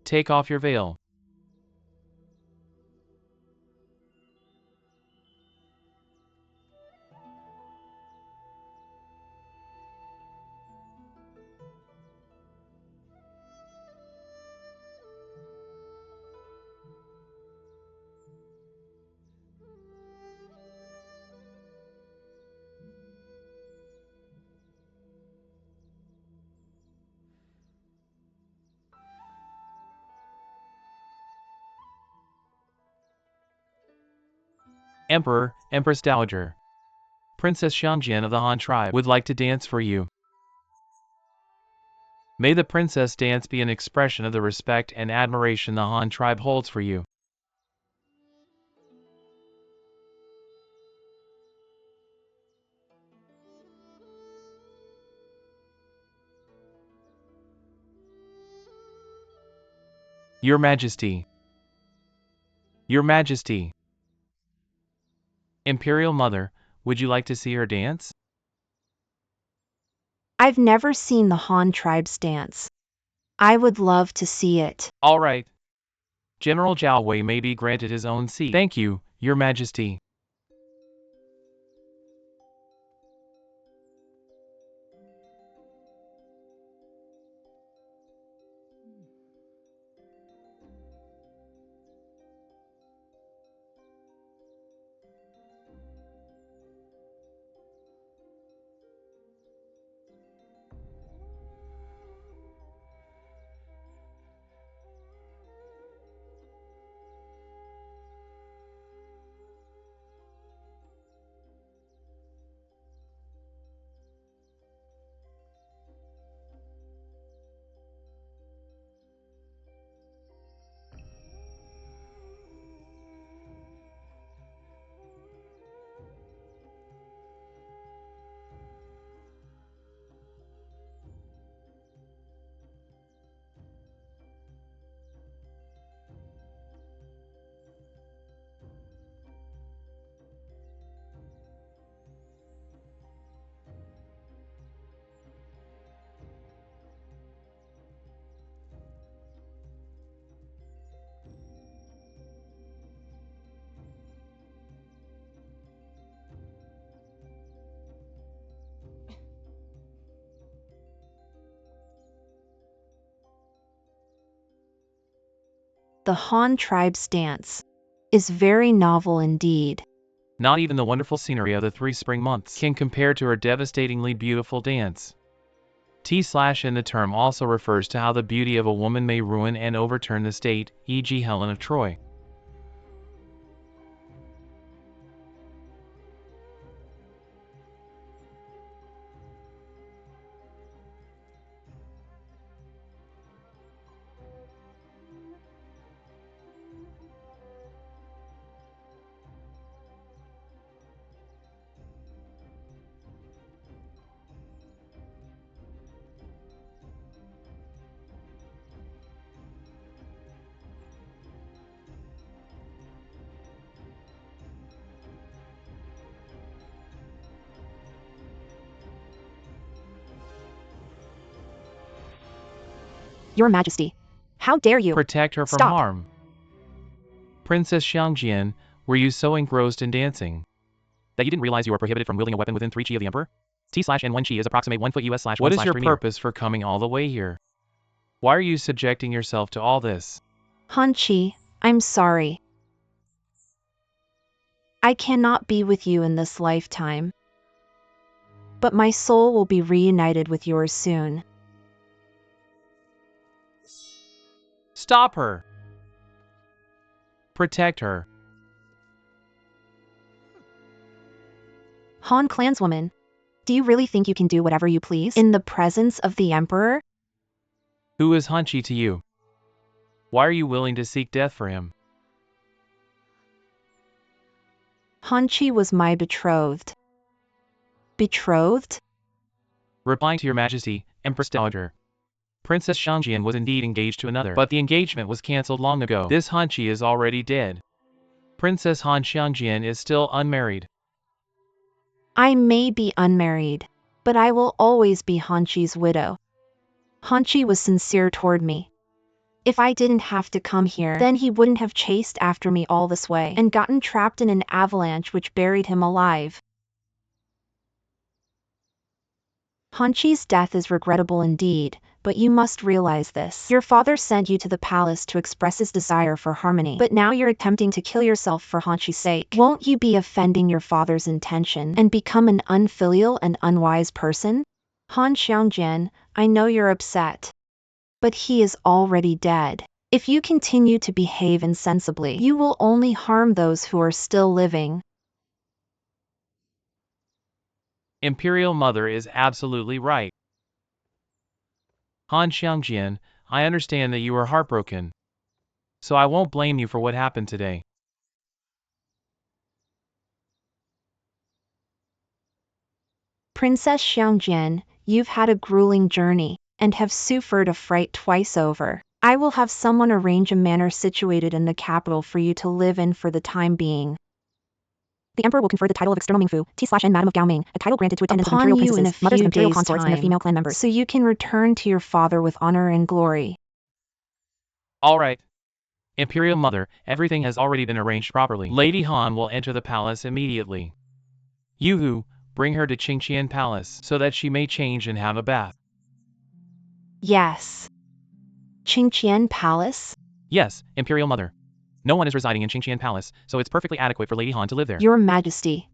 take off your veil. Emperor, Empress Dowager. Princess Xiangjian of the Han tribe would like to dance for you. May the princess dance be an expression of the respect and admiration the Han tribe holds for you. Your Majesty. Your Majesty. Imperial Mother, would you like to see her dance? I've never seen the Han tribes dance. I would love to see it. All right. General Zhao Wei may be granted his own seat. Thank you, Your Majesty. The Han tribes dance is very novel indeed. Not even the wonderful scenery of the 3 spring months can compare to her devastatingly beautiful dance. T/in the term also refers to how the beauty of a woman may ruin and overturn the state, e.g. Helen of Troy. Your Majesty, how dare you? Protect her from Stop. harm. Princess Xiangjian, were you so engrossed in dancing that you didn't realize you were prohibited from wielding a weapon within 3 chi of the Emperor? T/N1 chi is approximate 1 foot US/1/3 What is your meter. purpose for coming all the way here? Why are you subjecting yourself to all this? Han Chi, I'm sorry. I cannot be with you in this lifetime. But my soul will be reunited with yours soon. Stop her! Protect her. Han clanswoman, do you really think you can do whatever you please in the presence of the Emperor? Who is Han Chi to you? Why are you willing to seek death for him? Han Chi was my betrothed. Betrothed? Replying to your Majesty, Empress Dowager. Princess Xiangjian was indeed engaged to another, but the engagement was cancelled long ago. This Han Chi is already dead. Princess Han Xiangjian is still unmarried. I may be unmarried, but I will always be Han Chi's widow. Han Chi was sincere toward me. If I didn't have to come here, then he wouldn't have chased after me all this way and gotten trapped in an avalanche which buried him alive. Hanchi's death is regrettable indeed, but you must realize this. Your father sent you to the palace to express his desire for harmony, but now you're attempting to kill yourself for Hanchi's sake. Won't you be offending your father's intention and become an unfilial and unwise person? Han Xiangjian, I know you're upset, but he is already dead. If you continue to behave insensibly, you will only harm those who are still living. Imperial Mother is absolutely right. Han Xiangjian, I understand that you are heartbroken. So I won't blame you for what happened today. Princess Xiangjian, you've had a grueling journey, and have suffered a fright twice over. I will have someone arrange a manor situated in the capital for you to live in for the time being. The Emperor will confer the title of External Mingfu, T/N Madam of Gaoming, a title granted to attendants of imperial princesses, mothers of imperial consorts, and their female clan members, so you can return to your father with honor and glory. Alright. Imperial Mother, everything has already been arranged properly. Lady Han will enter the palace immediately. Yoo-hoo, bring her to Qingqian Palace, so that she may change and have a bath. Yes. Qingqian Palace? Yes, Imperial Mother. No one is residing in Qingqian Palace, so it's perfectly adequate for Lady Han to live there. Your Majesty.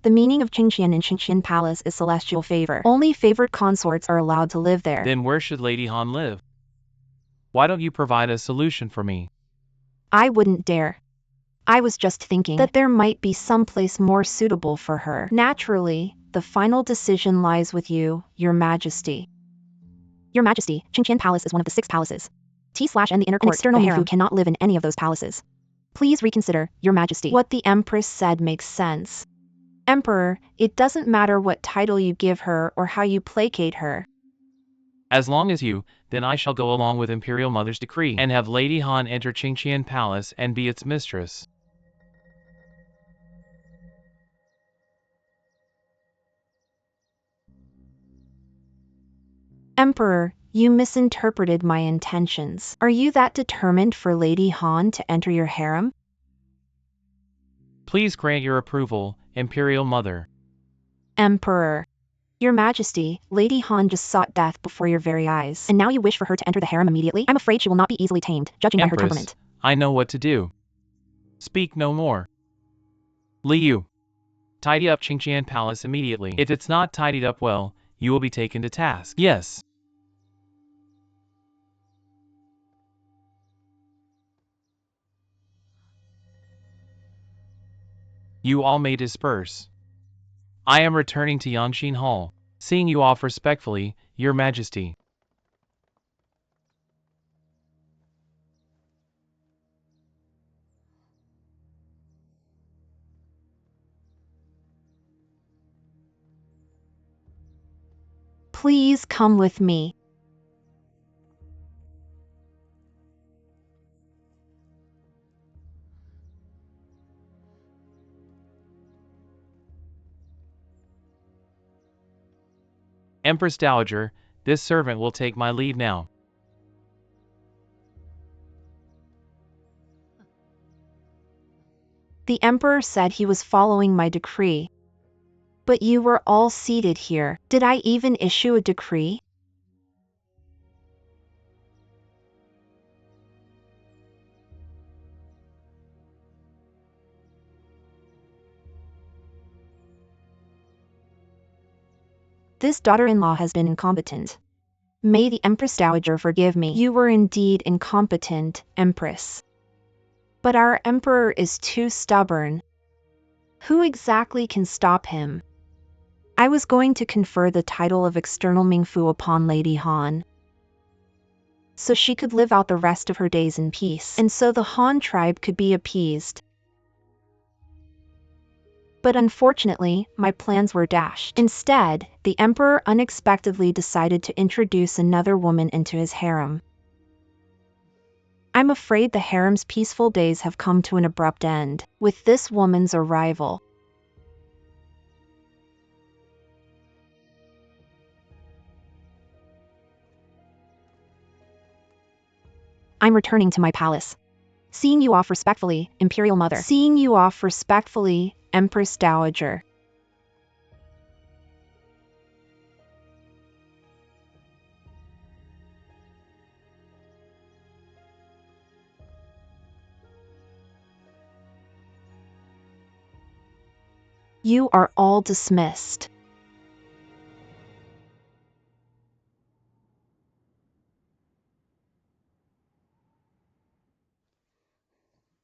The meaning of Qingqian in Qingqian Palace is celestial favor. Only favored consorts are allowed to live there. Then where should Lady Han live? Why don't you provide a solution for me? I wouldn't dare. I was just thinking that there might be some place more suitable for her. Naturally, the final decision lies with you, Your Majesty. Your Majesty, Qingqian Palace is one of the 6 palaces. T/and the inner court, external Mingfu cannot live in any of those palaces. Please reconsider, Your Majesty. What the Empress said makes sense. Emperor, it doesn't matter what title you give her or how you placate her. As long as you, then I shall go along with Imperial Mother's decree, and have Lady Han enter Qingqian Palace and be its mistress. Emperor, you misinterpreted my intentions. Are you that determined for Lady Han to enter your harem? Please grant your approval, Imperial Mother. Emperor. Your Majesty, Lady Han just sought death before your very eyes, and now you wish for her to enter the harem immediately? I'm afraid she will not be easily tamed, judging by her temperament. I know what to do. Speak no more. Liu, tidy up Qingqian Palace immediately. If it's not tidied up well, you will be taken to task. Yes. You all may disperse. I am returning to Yangshin Hall, seeing you off respectfully, Your Majesty. Please come with me. Empress Dowager, this servant will take my leave now. The Emperor said he was following my decree. But you were all seated here. Did I even issue a decree? This daughter-in-law has been incompetent. May the Empress Dowager forgive me. You were indeed incompetent, Empress. But our Emperor is too stubborn. Who exactly can stop him? I was going to confer the title of External Mingfu upon Lady Han, so she could live out the rest of her days in peace, and so the Han tribe could be appeased. But unfortunately, my plans were dashed. Instead, the Emperor unexpectedly decided to introduce another woman into his harem. I'm afraid the harem's peaceful days have come to an abrupt end with this woman's arrival. I'm returning to my palace. Seeing you off respectfully, Imperial Mother. Seeing you off respectfully, Empress Dowager. You are all dismissed.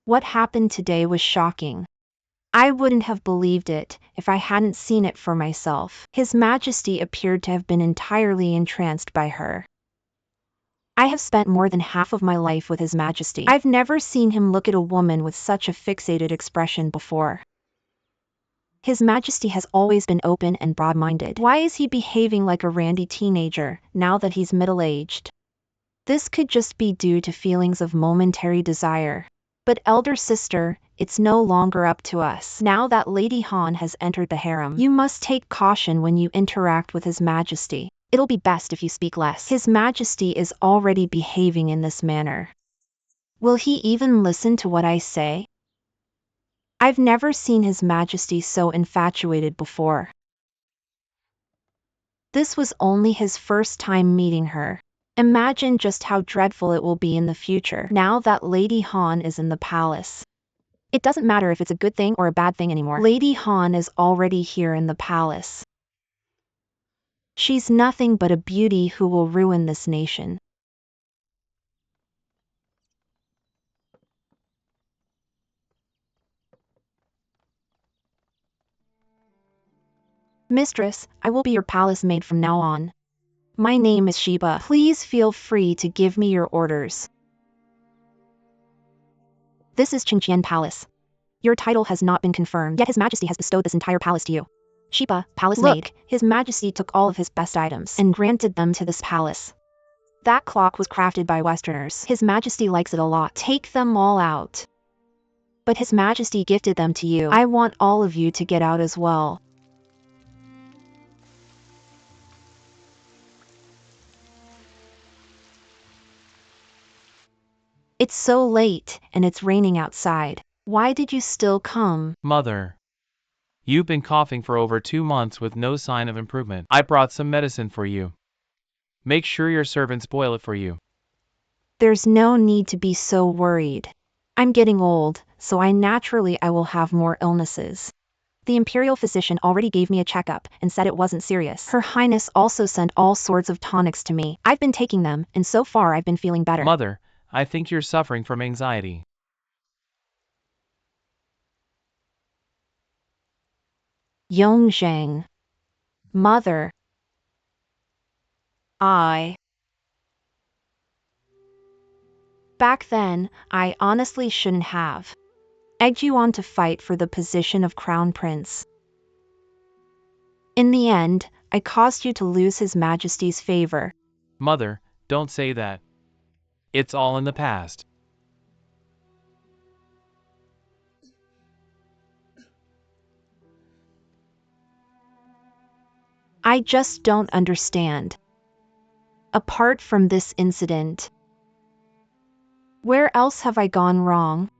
What happened today was shocking. I wouldn't have believed it if I hadn't seen it for myself. His Majesty appeared to have been entirely entranced by her. I have spent more than half of my life with His Majesty. I've never seen him look at a woman with such a fixated expression before. His Majesty has always been open and broad-minded. Why is he behaving like a randy teenager, now that he's middle-aged? This could just be due to feelings of momentary desire. But elder sister, it's no longer up to us. Now that Lady Han has entered the harem, you must take caution when you interact with His Majesty. It'll be best if you speak less. His Majesty is already behaving in this manner. Will he even listen to what I say? I've never seen His Majesty so infatuated before. This was only his first time meeting her. Imagine just how dreadful it will be in the future, now that Lady Han is in the palace. It doesn't matter if it's a good thing or a bad thing anymore. Lady Han is already here in the palace. She's nothing but a beauty who will ruin this nation. Mistress, I will be your palace maid from now on. My name is Sheba. Please feel free to give me your orders. This is Qingqian Palace. Your title has not been confirmed, yet His Majesty has bestowed this entire palace to you. Sheba, palace maid. Look, His Majesty took all of his best items and granted them to this palace. That clock was crafted by Westerners. His Majesty likes it a lot. Take them all out. But His Majesty gifted them to you. I want all of you to get out as well. It's so late, and it's raining outside. Why did you still come? Mother. You've been coughing for over 2 months with no sign of improvement. I brought some medicine for you. Make sure your servants boil it for you. There's no need to be so worried. I'm getting old, so I will have more illnesses. The imperial physician already gave me a checkup and said it wasn't serious. Her Highness also sent all sorts of tonics to me. I've been taking them, and so far I've been feeling better. Mother, I think you're suffering from anxiety. Yongzheng. Mother. Back then, I honestly shouldn't have egged you on to fight for the position of Crown Prince. In the end, I caused you to lose His Majesty's favor. Mother, don't say that. It's all in the past. I just don't understand. Apart from this incident, where else have I gone wrong?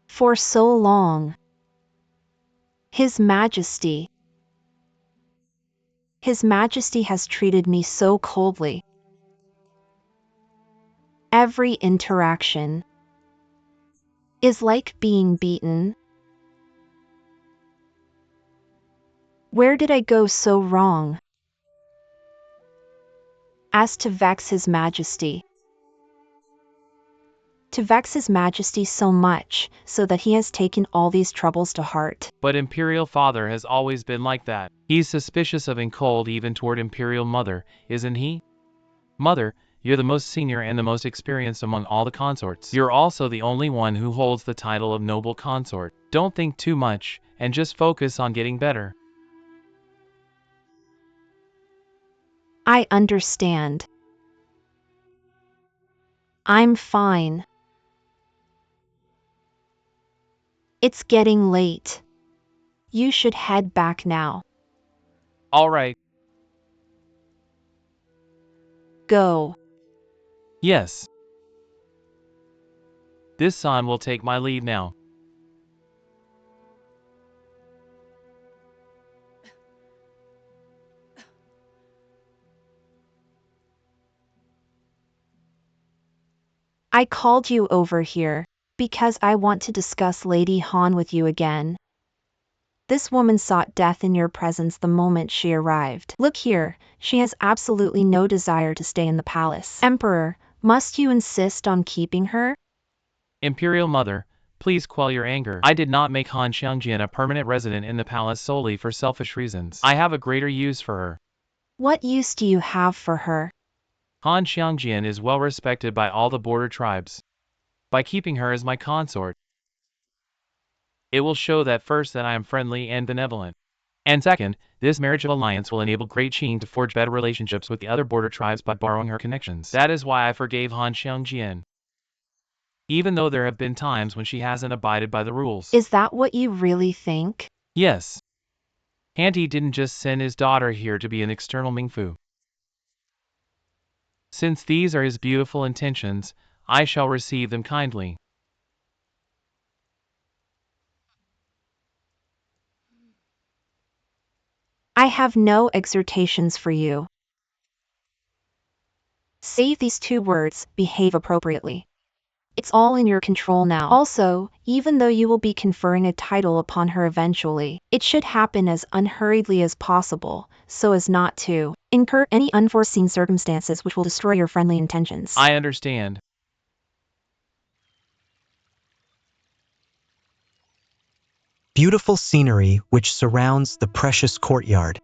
For so long, His Majesty has treated me so coldly. Every interaction is like being beaten. Where did I go so wrong as to vex His Majesty? To vex His Majesty so much, so that he has taken all these troubles to heart. But Imperial Father has always been like that. He's suspicious of being cold even toward Imperial Mother, isn't he? Mother, you're the most senior and the most experienced among all the consorts. You're also the only one who holds the title of noble consort. Don't think too much, and just focus on getting better. I understand. I'm fine. It's getting late. You should head back now. All right. Go. Yes. This son will take my leave now. I called you over here because I want to discuss Lady Han with you again. This woman sought death in your presence the moment she arrived. Look here, she has absolutely no desire to stay in the palace. Emperor, must you insist on keeping her? Imperial Mother, please quell your anger. I did not make Han Xiangjian a permanent resident in the palace solely for selfish reasons. I have a greater use for her. What use do you have for her? Han Xiangjian is well respected by all the border tribes. By keeping her as my consort, it will show that first that I am friendly and benevolent. And second, this marriage alliance will enable Great Qing to forge better relationships with the other border tribes by borrowing her connections. That is why I forgave Han Xiangjian, even though there have been times when she hasn't abided by the rules. Is that what you really think? Yes. Hanti didn't just send his daughter here to be an external Mingfu. Since these are his beautiful intentions, I shall receive them kindly. I have no exhortations for you. Save these 2 words, behave appropriately. It's all in your control now. Also, even though you will be conferring a title upon her eventually, it should happen as unhurriedly as possible, so as not to incur any unforeseen circumstances which will destroy your friendly intentions. I understand. Beautiful scenery which surrounds the precious courtyard.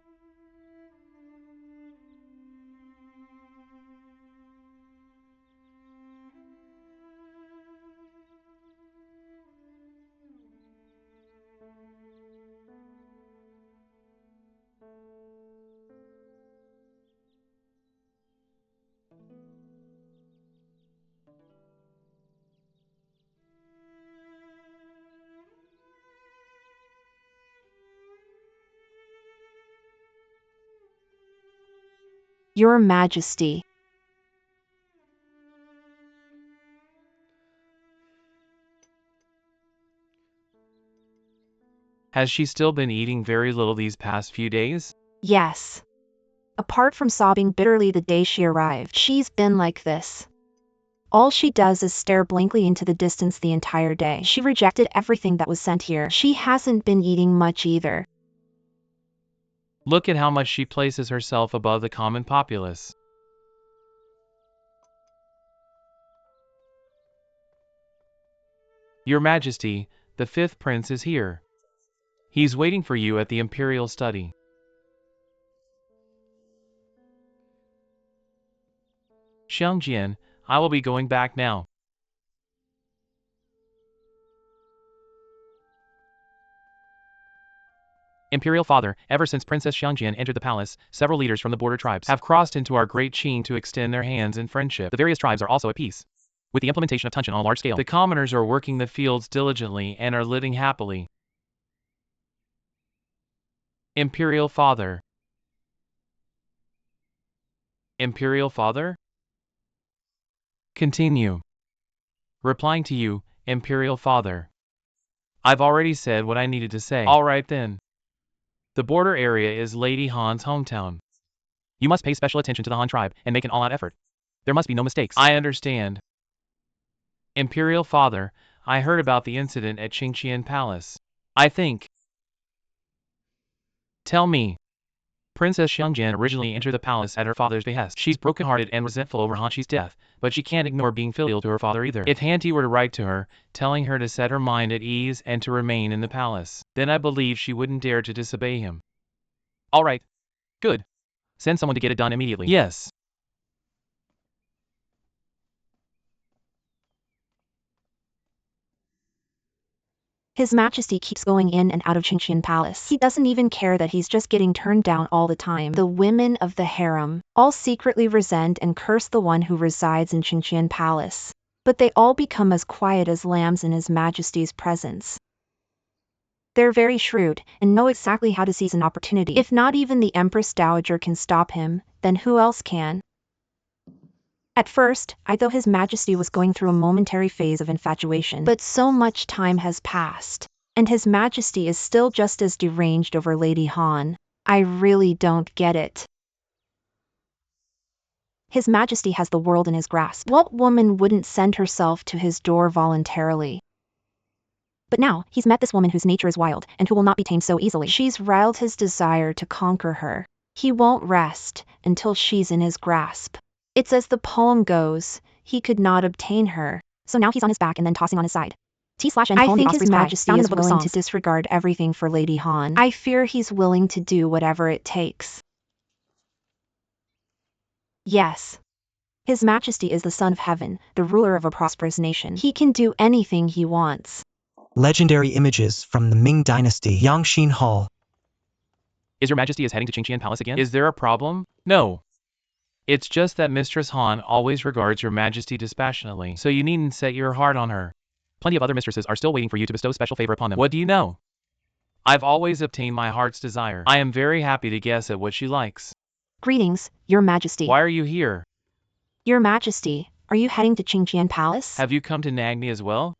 Your Majesty. Has she still been eating very little these past few days? Yes. Apart from sobbing bitterly the day she arrived, she's been like this. All she does is stare blankly into the distance the entire day. She rejected everything that was sent here. She hasn't been eating much either. Look at how much she places herself above the common populace. Your Majesty, the 5th prince is here. He's waiting for you at the imperial study. Xiangjian, I will be going back now. Imperial Father, ever since Princess Xiangjian entered the palace, several leaders from the border tribes have crossed into our Great Qing to extend their hands in friendship. The various tribes are also at peace. With the implementation of Tunshan on a large scale, the commoners are working the fields diligently and are living happily. Imperial Father. Imperial Father? Continue. Replying to you, Imperial Father. I've already said what I needed to say. Alright then. The border area is Lady Han's hometown. You must pay special attention to the Han tribe and make an all-out effort. There must be no mistakes. I understand. Imperial Father, I heard about the incident at Qingqian Palace. I think. Tell me. Princess Xiangjian originally entered the palace at her father's behest. She's brokenhearted and resentful over Hanqi's death, but she can't ignore being filial to her father either. If Hanti were to write to her, telling her to set her mind at ease and to remain in the palace, then I believe she wouldn't dare to disobey him. Alright. Good. Send someone to get it done immediately. Yes. His Majesty keeps going in and out of Qingqian Palace. He doesn't even care that he's just getting turned down all the time. The women of the harem all secretly resent and curse the one who resides in Qingqian Palace. But they all become as quiet as lambs in His Majesty's presence. They're very shrewd and know exactly how to seize an opportunity. If not even the Empress Dowager can stop him, then who else can? At first, I thought His Majesty was going through a momentary phase of infatuation, but so much time has passed, and His Majesty is still just as deranged over Lady Han. I really don't get it. His Majesty has the world in his grasp. What woman wouldn't send herself to his door voluntarily? But now, he's met this woman whose nature is wild, and who will not be tamed so easily. She's riled his desire to conquer her. He won't rest until she's in his grasp. It's as the poem goes, he could not obtain her. So now he's on his back and then tossing on his side. I think His Majesty is willing to disregard everything for Lady Han. I fear he's willing to do whatever it takes. Yes. His Majesty is the Son of Heaven, the ruler of a prosperous nation. He can do anything he wants. Legendary images from the Ming Dynasty. Yangxin Hall. Is Your Majesty heading to Qingqian Palace again? Is there a problem? No. It's just that Mistress Han always regards Your Majesty dispassionately, so you needn't set your heart on her. Plenty of other mistresses are still waiting for you to bestow special favor upon them. What do you know? I've always obtained my heart's desire. I am very happy to guess at what she likes. Greetings, Your Majesty. Why are you here? Your Majesty, are you heading to Qingqian Palace? Have you come to nag me as well?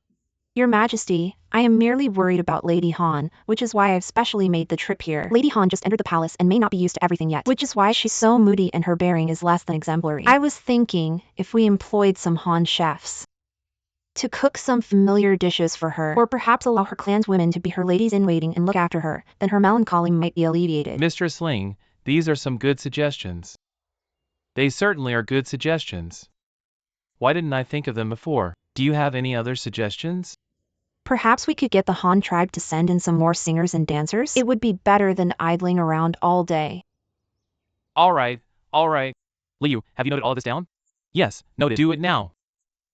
Your Majesty, I am merely worried about Lady Han, which is why I've specially made the trip here. Lady Han just entered the palace and may not be used to everything yet, which is why she's so moody and her bearing is less than exemplary. I was thinking if we employed some Han chefs to cook some familiar dishes for her, or perhaps allow her clanswomen to be her ladies-in-waiting and look after her, then her melancholy might be alleviated. Mistress Ling, these are some good suggestions. They certainly are good suggestions. Why didn't I think of them before? Do you have any other suggestions? Perhaps we could get the Han tribe to send in some more singers and dancers? It would be better than idling around all day. All right. Liu, have you noted all of this down? Yes, noted. Do it now.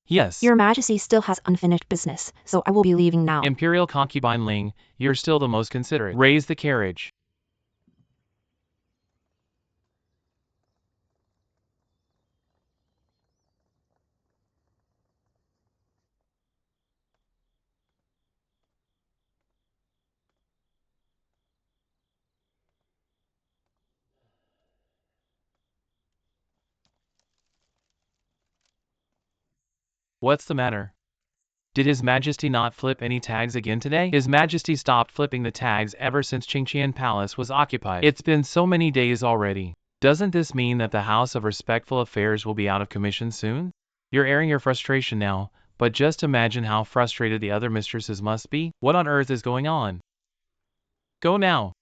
Yes. Your Majesty still has unfinished business, so I will be leaving now. Imperial concubine Ling, you're still the most considerate. Raise the carriage. What's the matter? Did His Majesty not flip any tags again today? His Majesty stopped flipping the tags ever since Qingqian Palace was occupied. It's been so many days already. Doesn't this mean that the House of Respectful Affairs will be out of commission soon? You're airing your frustration now, but just imagine how frustrated the other mistresses must be. What on earth is going on? Go now.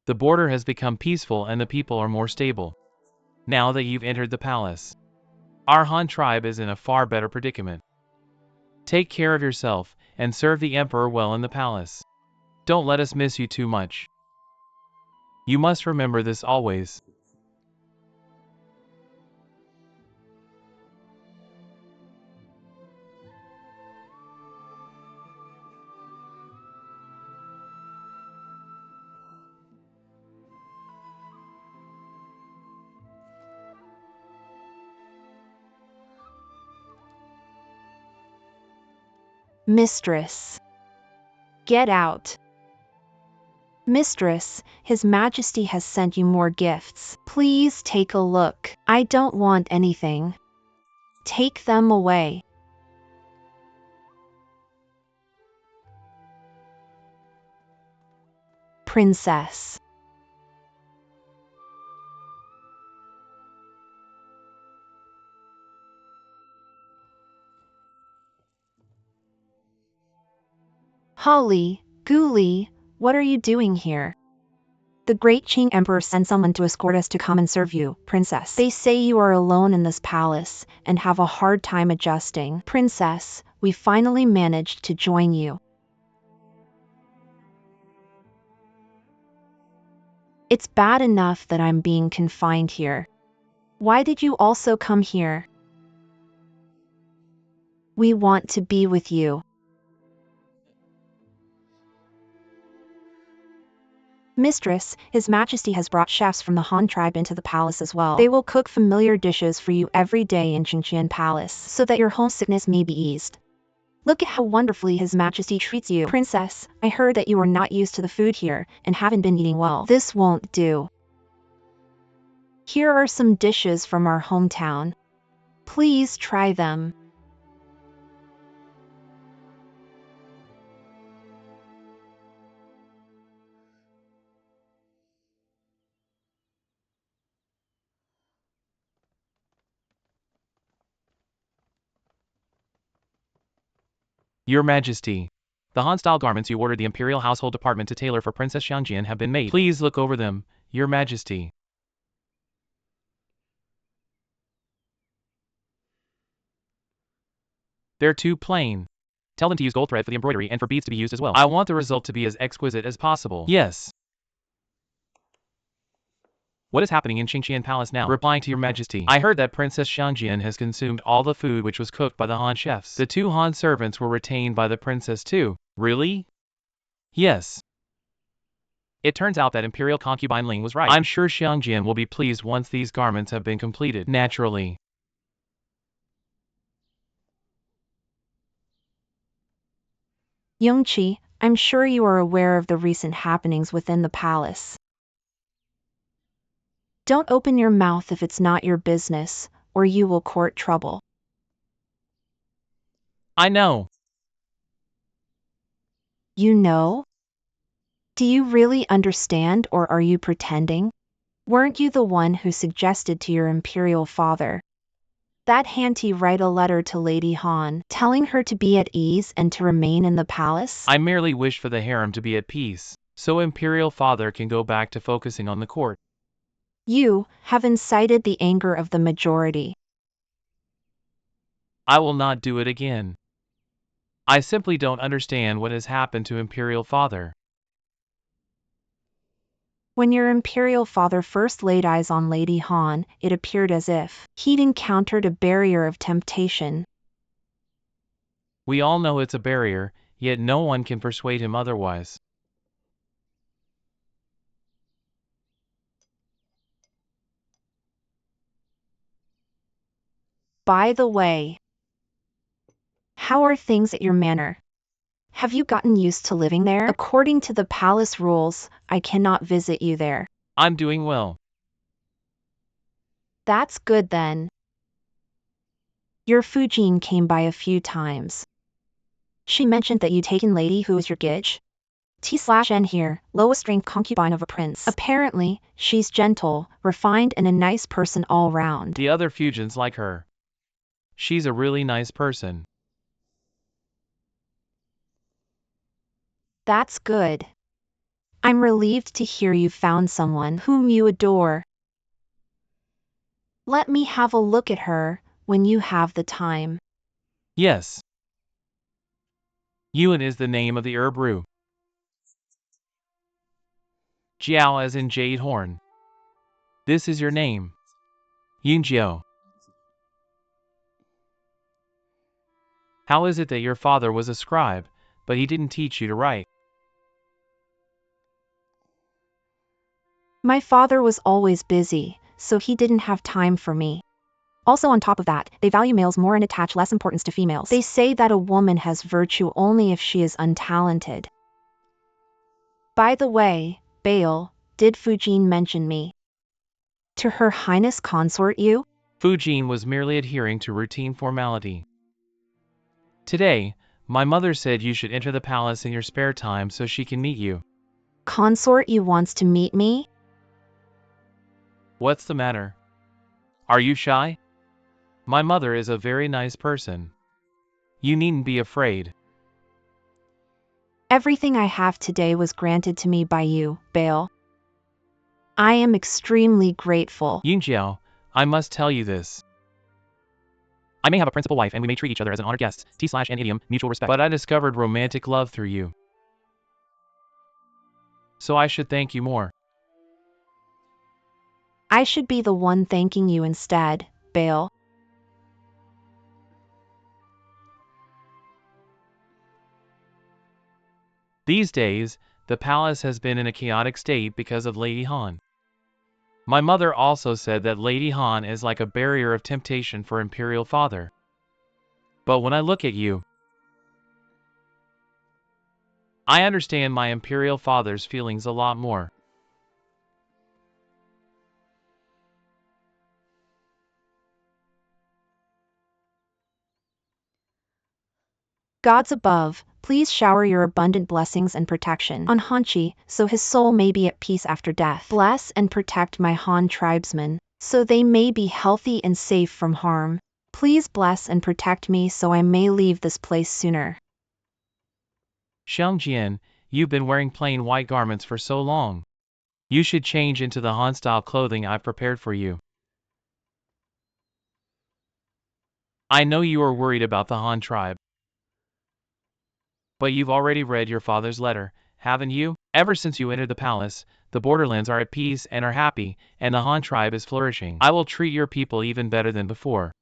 The border has become peaceful and the people are more stable. Now that you've entered the palace, our Han tribe is in a far better predicament. Take care of yourself and serve the Emperor well in the palace. Don't let us miss you too much. You must remember this always. Mistress. Get out. Mistress, His Majesty has sent you more gifts. Please take a look. I don't want anything. Take them away. Princess. Holly, Guli, what are you doing here? The great Qing Emperor sent someone to escort us to come and serve you, Princess. They say you are alone in this palace and have a hard time adjusting. Princess, we finally managed to join you. It's bad enough that I'm being confined here. Why did you also come here? We want to be with you. Mistress, His Majesty has brought chefs from the Han tribe into the palace as well. They will cook familiar dishes for you every day in Qingqian Palace, so that your homesickness may be eased. Look at how wonderfully His Majesty treats you. Princess, I heard that you are not used to the food here and haven't been eating well. This won't do. Here are some dishes from our hometown. Please try them. Your Majesty, the Han-style garments you ordered the Imperial Household Department to tailor for Princess Xiangjian have been made. Please look over them, Your Majesty. They're too plain. Tell them to use gold thread for the embroidery and for beads to be used as well. I want the result to be as exquisite as possible. Yes. What is happening in Qingqian Palace now? Replying to Your Majesty, I heard that Princess Xiangjian has consumed all the food which was cooked by the Han chefs. The 2 Han servants were retained by the princess too. Really? Yes. It turns out that Imperial concubine Ling was right. I'm sure Xiangjian will be pleased once these garments have been completed. Naturally. Yongqi, I'm sure you are aware of the recent happenings within the palace. Don't open your mouth if it's not your business, or you will court trouble. I know. You know? Do you really understand, or are you pretending? Weren't you the one who suggested to your imperial father that Hanti write a letter to Lady Han, telling her to be at ease and to remain in the palace? I merely wish for the harem to be at peace, so Imperial Father can go back to focusing on the court. You have incited the anger of the majority. I will not do it again. I simply don't understand what has happened to Imperial Father. When your imperial father first laid eyes on Lady Han, it appeared as if he'd encountered a barrier of temptation. We all know it's a barrier, yet no one can persuade him otherwise. By the way, how are things at your manor? Have you gotten used to living there? According to the palace rules, I cannot visit you there. I'm doing well. That's good then. Your Fujin came by a few times. She mentioned that you'd taken Lady who is your Gij. T/N here, lowest rank concubine of a prince. Apparently, she's gentle, refined and a nice person all round. The other Fujians like her. She's a really nice person. That's good. I'm relieved to hear you found someone whom you adore. Let me have a look at her when you have the time. Yes. Yuan is the name of the herb root. Jiao as in jade horn. This is your name. Yunjiao. How is it that your father was a scribe, but he didn't teach you to write? My father was always busy, so he didn't have time for me. Also on top of that, they value males more and attach less importance to females. They say that a woman has virtue only if she is untalented. By the way, Bail, did Fujin mention me to Her Highness Consort you? Fujin was merely adhering to routine formality. Today, my mother said you should enter the palace in your spare time so she can meet you. Consort you wants to meet me? What's the matter? Are you shy? My mother is a very nice person. You needn't be afraid. Everything I have today was granted to me by you, Bail. I am extremely grateful. Yunjiao, I must tell you this. I may have a principal wife and we may treat each other as an honored guests, T/N idiom, mutual respect. But I discovered romantic love through you. So I should thank you more. I should be the one thanking you instead, Bail. These days, the palace has been in a chaotic state because of Lady Han. My mother also said that Lady Han is like a barrier of temptation for Imperial Father. But when I look at you, I understand my imperial father's feelings a lot more. Gods above, please shower your abundant blessings and protection on Hanchi, so his soul may be at peace after death. Bless and protect my Han tribesmen, so they may be healthy and safe from harm. Please bless and protect me so I may leave this place sooner. Xiangjian, you've been wearing plain white garments for so long. You should change into the Han-style clothing I've prepared for you. I know you are worried about the Han tribe. But you've already read your father's letter, haven't you? Ever since you entered the palace, the borderlands are at peace and are happy, and the Han tribe is flourishing. I will treat your people even better than before.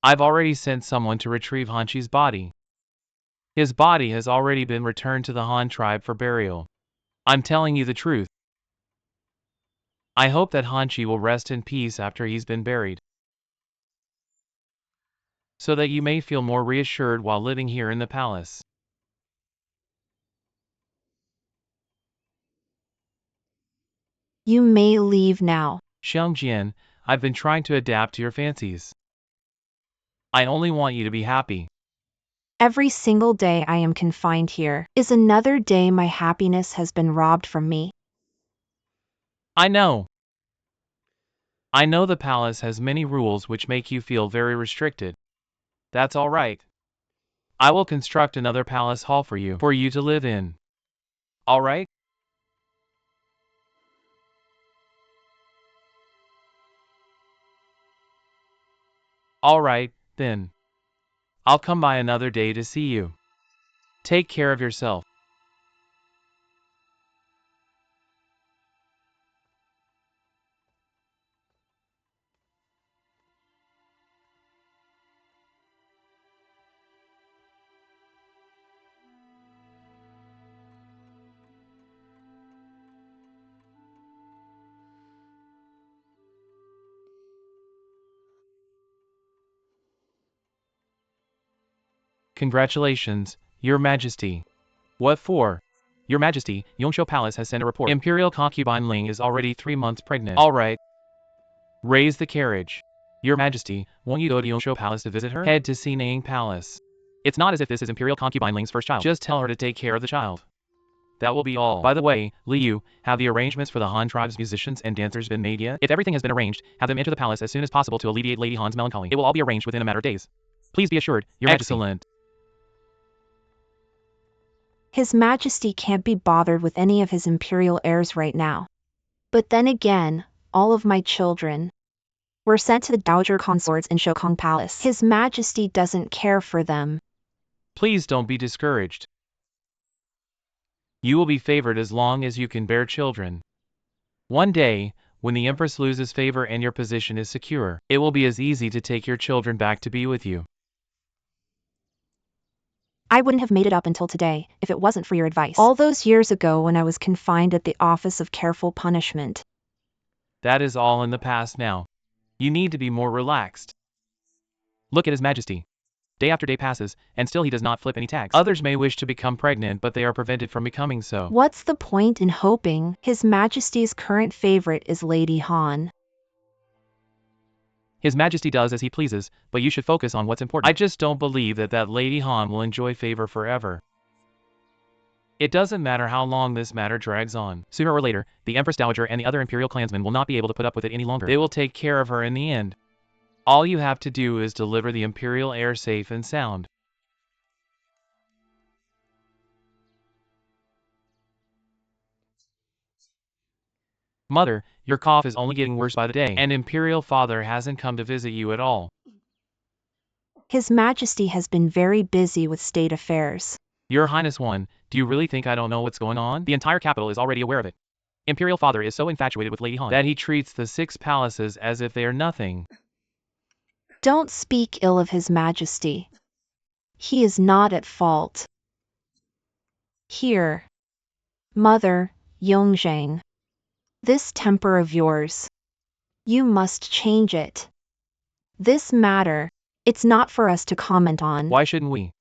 I've already sent someone to retrieve Hanchi's body. His body has already been returned to the Han tribe for burial. I'm telling you the truth. I hope that Hanchi will rest in peace after he's been buried, so that you may feel more reassured while living here in the palace. You may leave now. Xiangjian, I've been trying to adapt to your fancies. I only want you to be happy. Every single day I am confined here is another day my happiness has been robbed from me. I know. I know the palace has many rules which make you feel very restricted. That's all right. I will construct another palace hall for you to live in. All right? All right, then. I'll come by another day to see you. Take care of yourself. Congratulations, Your Majesty. What for? Your Majesty, Yongshou Palace has sent a report. Imperial concubine Ling is already 3 months pregnant. All right. Raise the carriage. Your Majesty, won't you go to Yongshou Palace to visit her? Head to Xinang Palace. It's not as if this is Imperial concubine Ling's first child. Just tell her to take care of the child. That will be all. By the way, Liu, have the arrangements for the Han tribe's musicians and dancers been made yet? If everything has been arranged, have them enter the palace as soon as possible to alleviate Lady Han's melancholy. It will all be arranged within a matter of days. Please be assured, Your Majesty. Excellent. His Majesty can't be bothered with any of his imperial heirs right now. But then again, all of my children were sent to the Dowager consorts in Shokong Palace. His Majesty doesn't care for them. Please don't be discouraged. You will be favored as long as you can bear children. One day, when the Empress loses favor and your position is secure, it will be as easy to take your children back to be with you. I wouldn't have made it up until today if it wasn't for your advice. All those years ago when I was confined at the Office of Careful Punishment. That is all in the past now. You need to be more relaxed. Look at His Majesty. Day after day passes, and still he does not flip any tags. Others may wish to become pregnant, but they are prevented from becoming so. What's the point in hoping? His Majesty's current favorite is Lady Han. His Majesty does as he pleases, but you should focus on what's important. I just don't believe that Lady Han will enjoy favor forever. It doesn't matter how long this matter drags on. Sooner or later, the Empress Dowager and the other Imperial clansmen will not be able to put up with it any longer. They will take care of her in the end. All you have to do is deliver the Imperial heir safe and sound. Mother, your cough is only getting worse by the day, and Imperial Father hasn't come to visit you at all. His Majesty has been very busy with state affairs. Your Highness One, do you really think I don't know what's going on? The entire capital is already aware of it. Imperial Father is so infatuated with Lady Han that he treats the 6 palaces as if they are nothing. Don't speak ill of His Majesty. He is not at fault. Here. Mother, Yongzhang. This temper of yours. You must change it. This matter It's not for us to comment on. Why shouldn't we?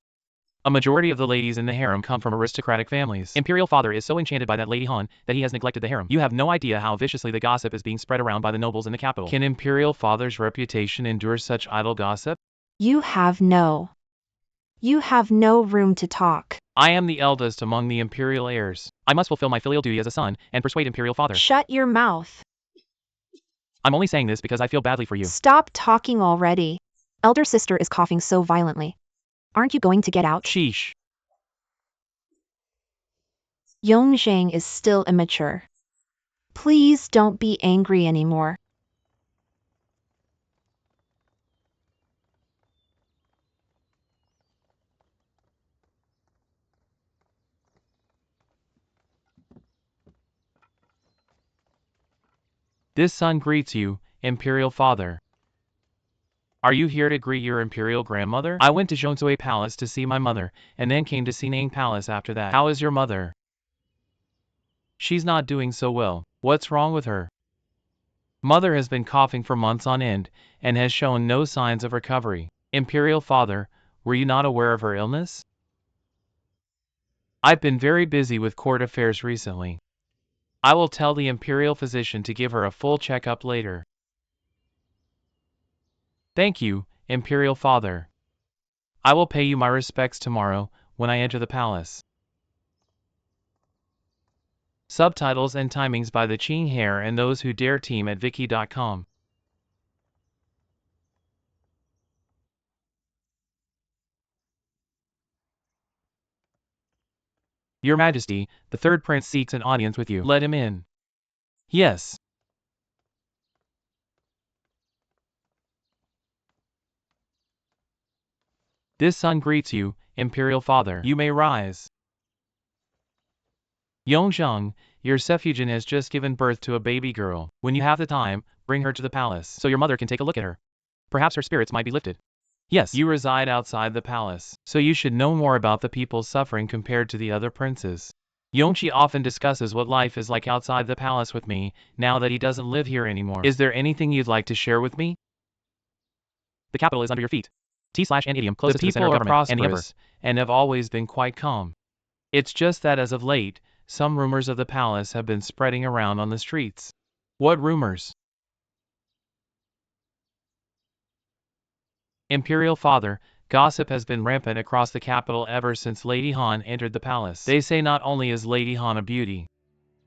A majority of the ladies in the harem come from aristocratic families. Imperial father is so enchanted by that Lady Han that he has neglected the harem. You have no idea how viciously the gossip is being spread around by the nobles in the capital. Can Imperial father's reputation endure such idle gossip? You have no room to talk. I am the eldest among the Imperial heirs. I must fulfill my filial duty as a son and persuade Imperial father. Shut your mouth. I'm only saying this because I feel badly for you. Stop talking already. Elder sister is coughing so violently. Aren't you going to get out? Sheesh. Yongzhang is still immature. Please don't be angry anymore. This son greets you, Imperial father. Are you here to greet your Imperial grandmother? I went to Zhongshui Palace to see my mother, and then came to Sinang Palace after that. How is your mother? She's not doing so well. What's wrong with her? Mother has been coughing for months on end, and has shown no signs of recovery. Imperial father, were you not aware of her illness? I've been very busy with court affairs recently. I will tell the Imperial physician to give her a full checkup later. Thank you, Imperial father. I will pay you my respects tomorrow when I enter the palace. Subtitles and timings by the Qing Hair and those who dare team at Viki.com. Your Majesty, the third prince seeks an audience with you. Let him in. Yes. This son greets you, Imperial father. You may rise. Yongzhang, your suffragan has just given birth to a baby girl. When you have the time, bring her to the palace so your mother can take a look at her. Perhaps her spirits might be lifted. Yes, you reside outside the palace, so you should know more about the people's suffering compared to the other princes. Yongqi often discusses what life is like outside the palace with me, now that he doesn't live here anymore. Is there anything you'd like to share with me? The capital is under your feet. T/N idiom closest to the center of government and the emperor, and have always been quite calm. It's just that as of late, some rumors of the palace have been spreading around on the streets. What rumors? Imperial father, gossip has been rampant across the capital ever since Lady Han entered the palace. They say not only is Lady Han a beauty,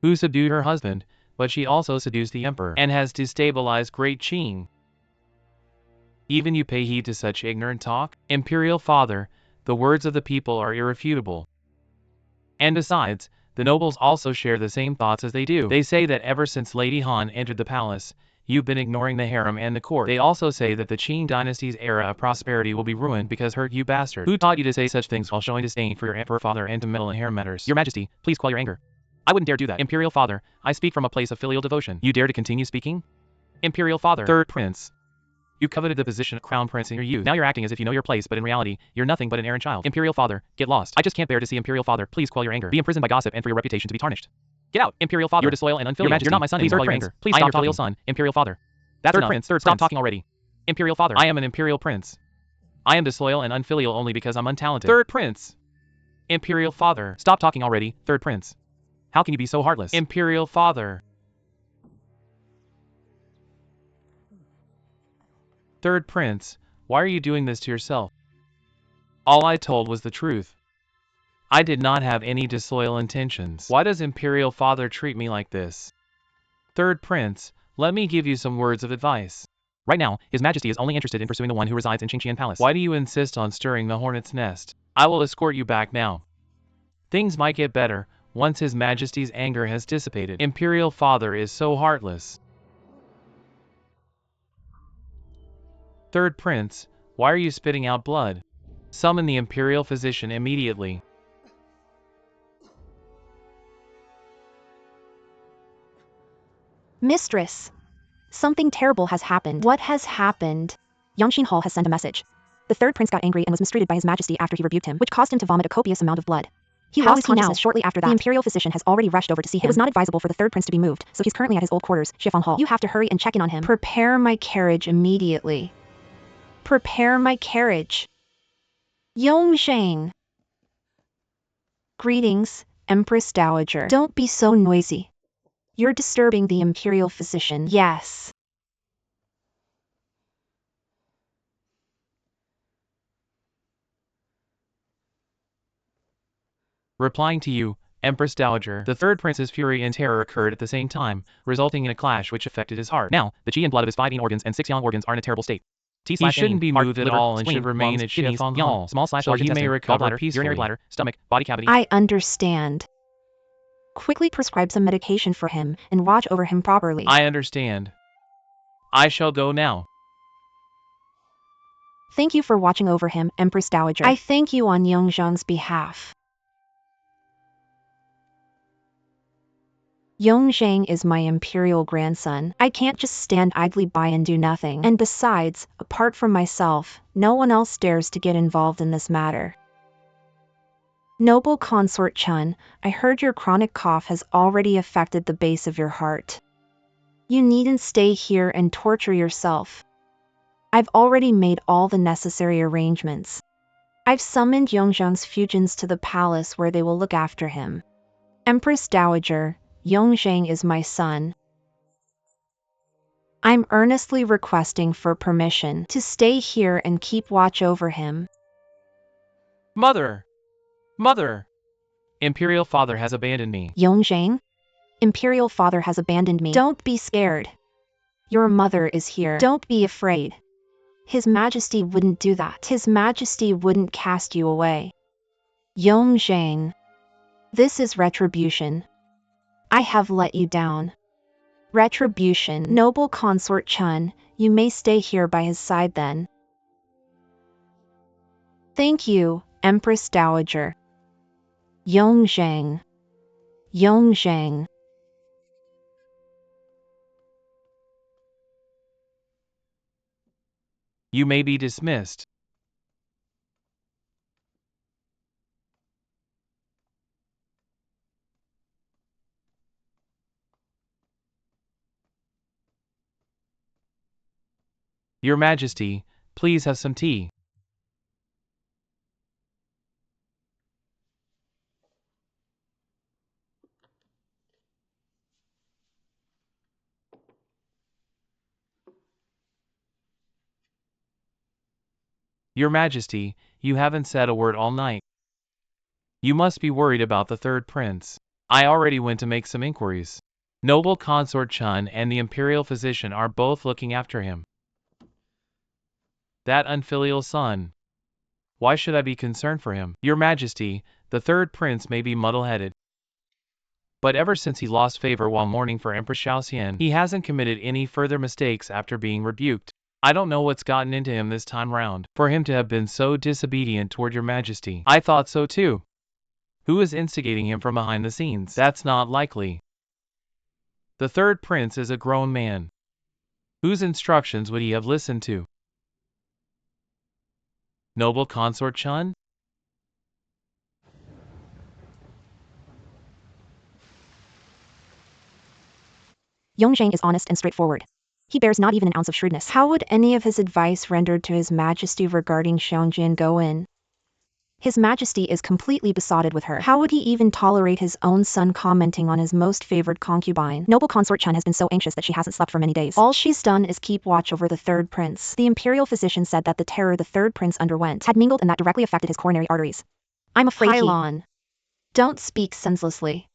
who subdued her husband, but she also seduced the emperor, and has destabilized Great Qing. Even you pay heed to such ignorant talk? Imperial father, the words of the people are irrefutable. And besides, the nobles also share the same thoughts as they do. They say that ever since Lady Han entered the palace, you've been ignoring the harem and the court. They also say that the Qing dynasty's era of prosperity will be ruined because her, you bastard. Who taught you to say such things while showing disdain for your emperor father and to meddle in harem matters? Your Majesty, please quell your anger. I wouldn't dare do that. Imperial father, I speak from a place of filial devotion. You dare to continue speaking? Imperial father. Third prince. You coveted the position of crown prince in your youth. Now you're acting as if you know your place, but in reality, you're nothing but an errant child. Imperial father, get lost. I just can't bear to see Imperial father. Please quell your anger. Be imprisoned by gossip and for your reputation to be tarnished. Get out, Imperial father. You're disloyal and unfilial. Your Majesty, you're not my son. Please quell your anger. Please stop talking. Son, Imperial father. That's enough. Prince. Stop talking already. Imperial father. I am an Imperial prince. I am disloyal and unfilial only because I'm untalented. Third prince. Imperial father. Stop talking already, third prince. How can you be so heartless? Imperial father. Third prince, why are you doing this to yourself? All I told was the truth. I did not have any disloyal intentions. Why does Imperial father treat me like this? Third prince, let me give you some words of advice. Right now, His Majesty is only interested in pursuing the one who resides in Qingqian Palace. Why do you insist on stirring the hornet's nest? I will escort you back now. Things might get better once His Majesty's anger has dissipated. Imperial father is so heartless. Third prince, why are you spitting out blood? Summon the Imperial physician immediately. Mistress, something terrible has happened. What has happened? Yangshin Hall has sent a message. The third prince got angry and was mistreated by His Majesty after he rebuked him, which caused him to vomit a copious amount of blood. He lost consciousness shortly after that. The Imperial physician has already rushed over to see him. It was not advisable for the third prince to be moved, so he's currently at his old quarters, Chiffon Hall. You have to hurry and check in on him. Prepare my carriage immediately. Prepare my carriage. Yongzheng. Greetings, Empress Dowager. Don't be so noisy. You're disturbing the imperial physician. Yes. Replying to you, Empress Dowager, the third prince's fury and terror occurred at the same time, resulting in a clash which affected his heart. Now, the qi and blood of his 5 organs and 6 yang organs are in a terrible state. He shouldn't be moved at all and should remain at Shifang, so he may recover peacefully. Urinary bladder, stomach, body cavity. I understand. Quickly prescribe some medication for him and watch over him properly. I understand. I shall go now. Thank you for watching over him, Empress Dowager. I thank you on Yongzheng's behalf. Yongzheng is my imperial grandson. I can't just stand idly by and do nothing. And besides, apart from myself, no one else dares to get involved in this matter. Noble Consort Chun, I heard your chronic cough has already affected the base of your heart. You needn't stay here and torture yourself. I've already made all the necessary arrangements. I've summoned Yongzheng's Fujians to the palace where they will look after him. Empress Dowager, Yongzheng is my son. I'm earnestly requesting for permission to stay here and keep watch over him. Mother! Mother! Imperial father has abandoned me. Yongzheng? Imperial father has abandoned me. Don't be scared. Your mother is here. Don't be afraid. His Majesty wouldn't do that. His Majesty wouldn't cast you away. Yongzheng. This is retribution. I have let you down. Retribution. Noble Consort Chun, you may stay here by his side then. Thank you, Empress Dowager. Yongzheng. Yongzheng. You may be dismissed. Your Majesty, please have some tea. Your Majesty, you haven't said a word all night. You must be worried about the third prince. I already went to make some inquiries. Noble Consort Chun and the imperial physician are both looking after him. That unfilial son. Why should I be concerned for him? Your Majesty, the third prince may be muddle-headed. But ever since he lost favor while mourning for Empress Xiaoxian, he hasn't committed any further mistakes after being rebuked. I don't know what's gotten into him this time round, for him to have been so disobedient toward your Majesty. I thought so too. Who is instigating him from behind the scenes? That's not likely. The third prince is a grown man. Whose instructions would he have listened to? Noble Consort Chun? Yongzheng is honest and straightforward. He bears not even an ounce of shrewdness. How would any of his advice rendered to His Majesty regarding Xiaojian go in? His Majesty is completely besotted with her. How would he even tolerate his own son commenting on his most favored concubine? Noble Consort Chun has been so anxious that she hasn't slept for many days. All she's done is keep watch over the third prince. The imperial physician said that the terror the third prince underwent had mingled and that directly affected his coronary arteries. I'm afraid Pailon. Don't speak senselessly.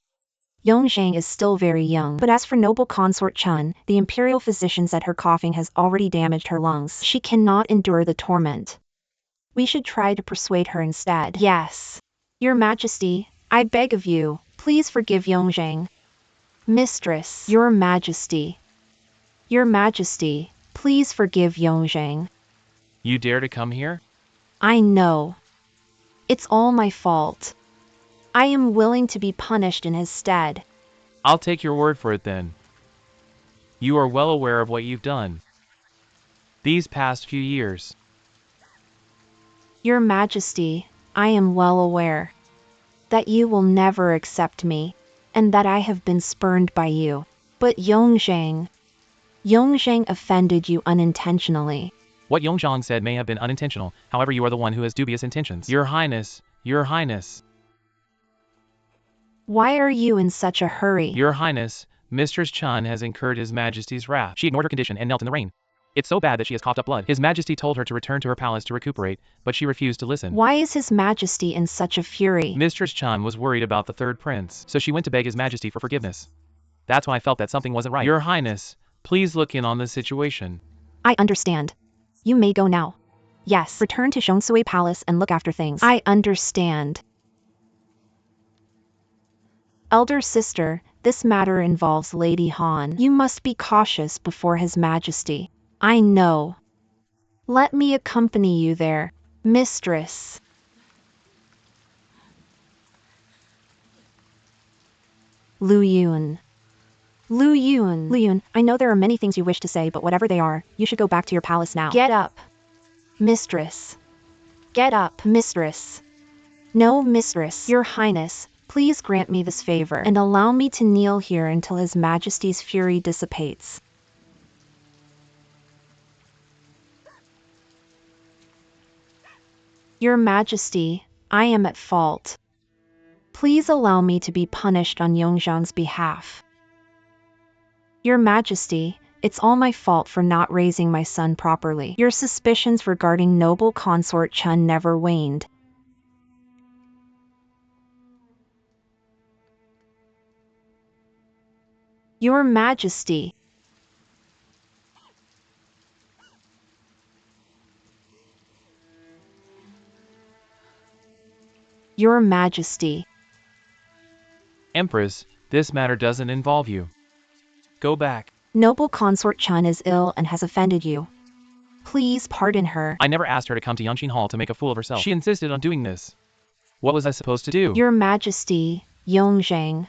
Yongzheng is still very young, but as for Noble Consort Chun, the imperial physician said her coughing has already damaged her lungs. She cannot endure the torment. We should try to persuade her instead. Yes. Your Majesty, I beg of you, please forgive Yongzheng. Mistress, Your Majesty. Your Majesty, please forgive Yongzheng. You dare to come here? I know. It's all my fault. I am willing to be punished in his stead. I'll take your word for it then. You are well aware of what you've done these past few years. Your Majesty, I am well aware that you will never accept me, and that I have been spurned by you. But Yongzheng offended you unintentionally. What Yongzhang said may have been unintentional, however you are the one who has dubious intentions. Your Highness, Your Highness. Why are you in such a hurry? Your Highness, Mistress Chun has incurred His Majesty's wrath. She ignored her condition and knelt in the rain. It's so bad that she has coughed up blood. His Majesty told her to return to her palace to recuperate, but she refused to listen. Why is His Majesty in such a fury? Mistress Chun was worried about the third prince, so she went to beg His Majesty for forgiveness. That's when I felt that something wasn't right. Your Highness, please look in on the situation. I understand. You may go now. Yes, return to Zhongsui Palace and look after things. I understand. Elder sister, this matter involves Lady Han. You must be cautious before His Majesty. I know. Let me accompany you there, mistress. Lu Yun. Lu Yun. Lu Yun, I know there are many things you wish to say, but whatever they are, you should go back to your palace now. Get up, mistress. Get up, mistress. No, mistress. Your Highness, please grant me this favor and allow me to kneel here until His Majesty's fury dissipates. Your Majesty, I am at fault. Please allow me to be punished on Yongzhang's behalf. Your Majesty, it's all my fault for not raising my son properly. Your suspicions regarding noble consort Chun never waned. Your Majesty. Your Majesty. Empress, this matter doesn't involve you. Go back. Noble consort Chun is ill and has offended you. Please pardon her. I never asked her to come to Yangqin Hall to make a fool of herself. She insisted on doing this. What was I supposed to do? Your Majesty, Yongzhang.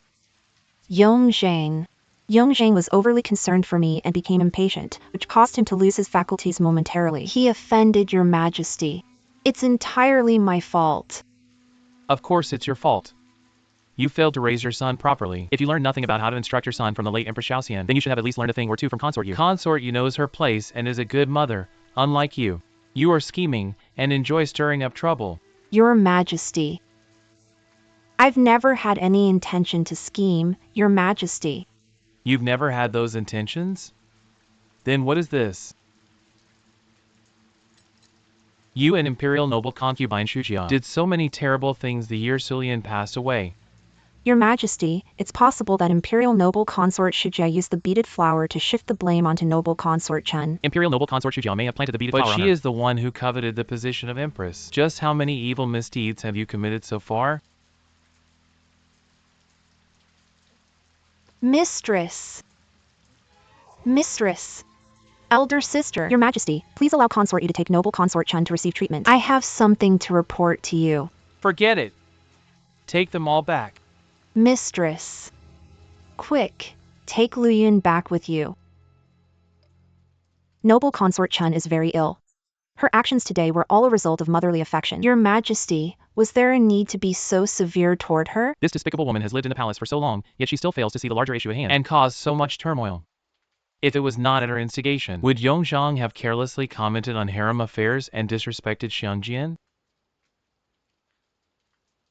Yongzhang. Yongzhang was overly concerned for me and became impatient, which caused him to lose his faculties momentarily. He offended Your Majesty. It's entirely my fault. Of course it's your fault. You failed to raise your son properly. If you learned nothing about how to instruct your son from the late Empress Xiaoxian, then you should have at least learned a thing or two from Consort Yu. Consort Yu knows her place and is a good mother, unlike you. You are scheming and enjoy stirring up trouble. Your Majesty. I've never had any intention to scheme, Your Majesty. You've never had those intentions? Then what is this? You and Imperial Noble Concubine Shujia did so many terrible things the year Sulian passed away. Your Majesty, it's possible that Imperial Noble Consort Shujia used the beaded flower to shift the blame onto Noble Consort Chun. Imperial Noble Consort Shujia may have planted the beaded flower on her. But she is the one who coveted the position of Empress. Just how many evil misdeeds have you committed so far? Mistress. Mistress. Elder sister. Your Majesty, please allow Consort Yu to take Noble Consort Chun to receive treatment. I have something to report to you. Forget it. Take them all back. Mistress. Quick, take Lu Yun back with you. Noble Consort Chun is very ill. Her actions today were all a result of motherly affection. Your Majesty, was there a need to be so severe toward her? This despicable woman has lived in the palace for so long, yet she still fails to see the larger issue at hand and caused so much turmoil. If it was not at her instigation, would Yongzhang have carelessly commented on harem affairs and disrespected Xiangjian?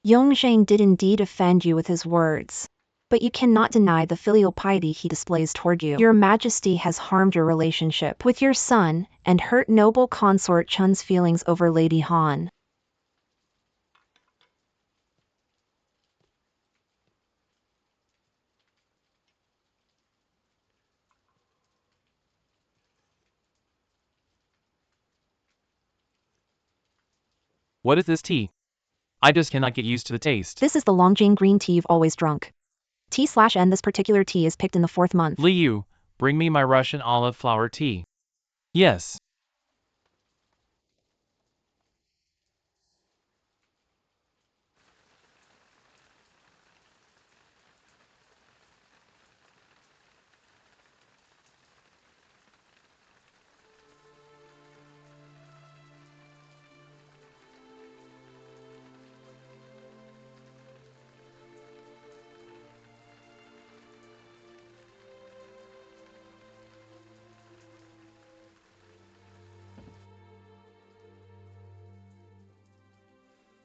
Yongzhang did indeed offend you with his words. But you cannot deny the filial piety he displays toward you. Your Majesty has harmed your relationship with your son and hurt Noble Consort Chun's feelings over Lady Han. What is this tea? I just cannot get used to the taste. This is the Longjing green tea you've always drunk. T/N This particular tea is picked in the 4th month. Liu, bring me my Russian olive flower tea. Yes.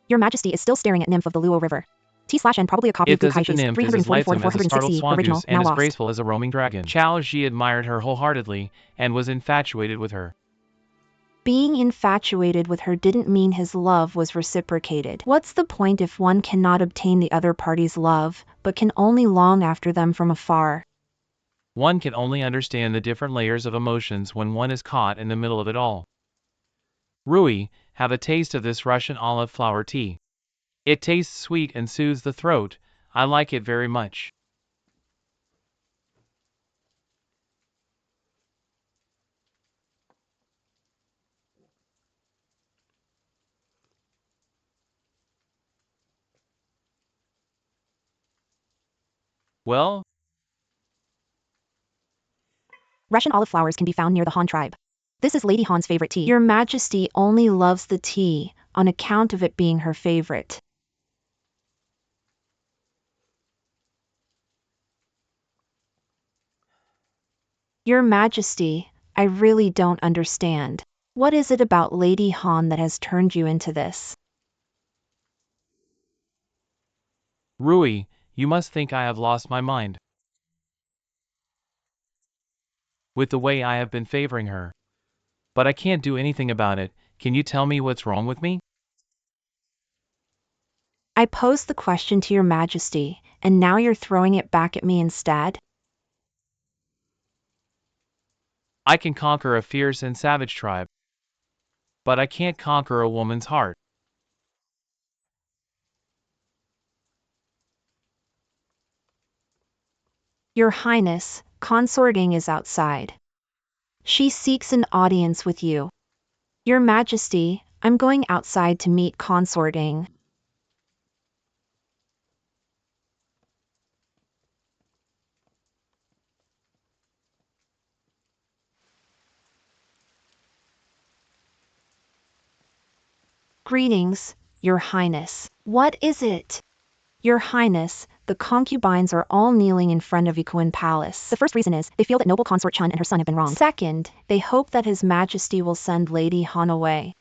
Your Majesty is still staring at Nymph of the Luo River. T/N probably a copy It of Gu does it the Kai's nymph is as 344 lightsome to as a 406 startled CE, swan original, goose now and as lost. graceful as a roaming dragon. Chao Ji admired her wholeheartedly, and was infatuated with her. Being infatuated with her didn't mean his love was reciprocated. What's the point if one cannot obtain the other party's love, but can only long after them from afar? One can only understand the different layers of emotions when one is caught in the middle of it all. Rui, have a taste of this Russian olive flower tea. It tastes sweet and soothes the throat. I like it very much. Well, Russian olive flowers can be found near the Han tribe. This is Lady Han's favorite tea. Your Majesty only loves the tea on account of it being her favorite. Your Majesty, I really don't understand. What is it about Lady Han that has turned you into this? Rui, you must think I have lost my mind with the way I have been favoring her. But I can't do anything about it. Can you tell me what's wrong with me? I posed the question to your Majesty, and now you're throwing it back at me instead? I can conquer a fierce and savage tribe, but I can't conquer a woman's heart. Your Highness, Consort Ying is outside. She seeks an audience with you. Your Majesty, I'm going outside to meet Consort Ying. Greetings, Your Highness. What is it? Your Highness, the concubines are all kneeling in front of Ikuan Palace. The first reason is, they feel that noble consort Chun and her son have been wronged. Second, they hope that His Majesty will send Lady Han away.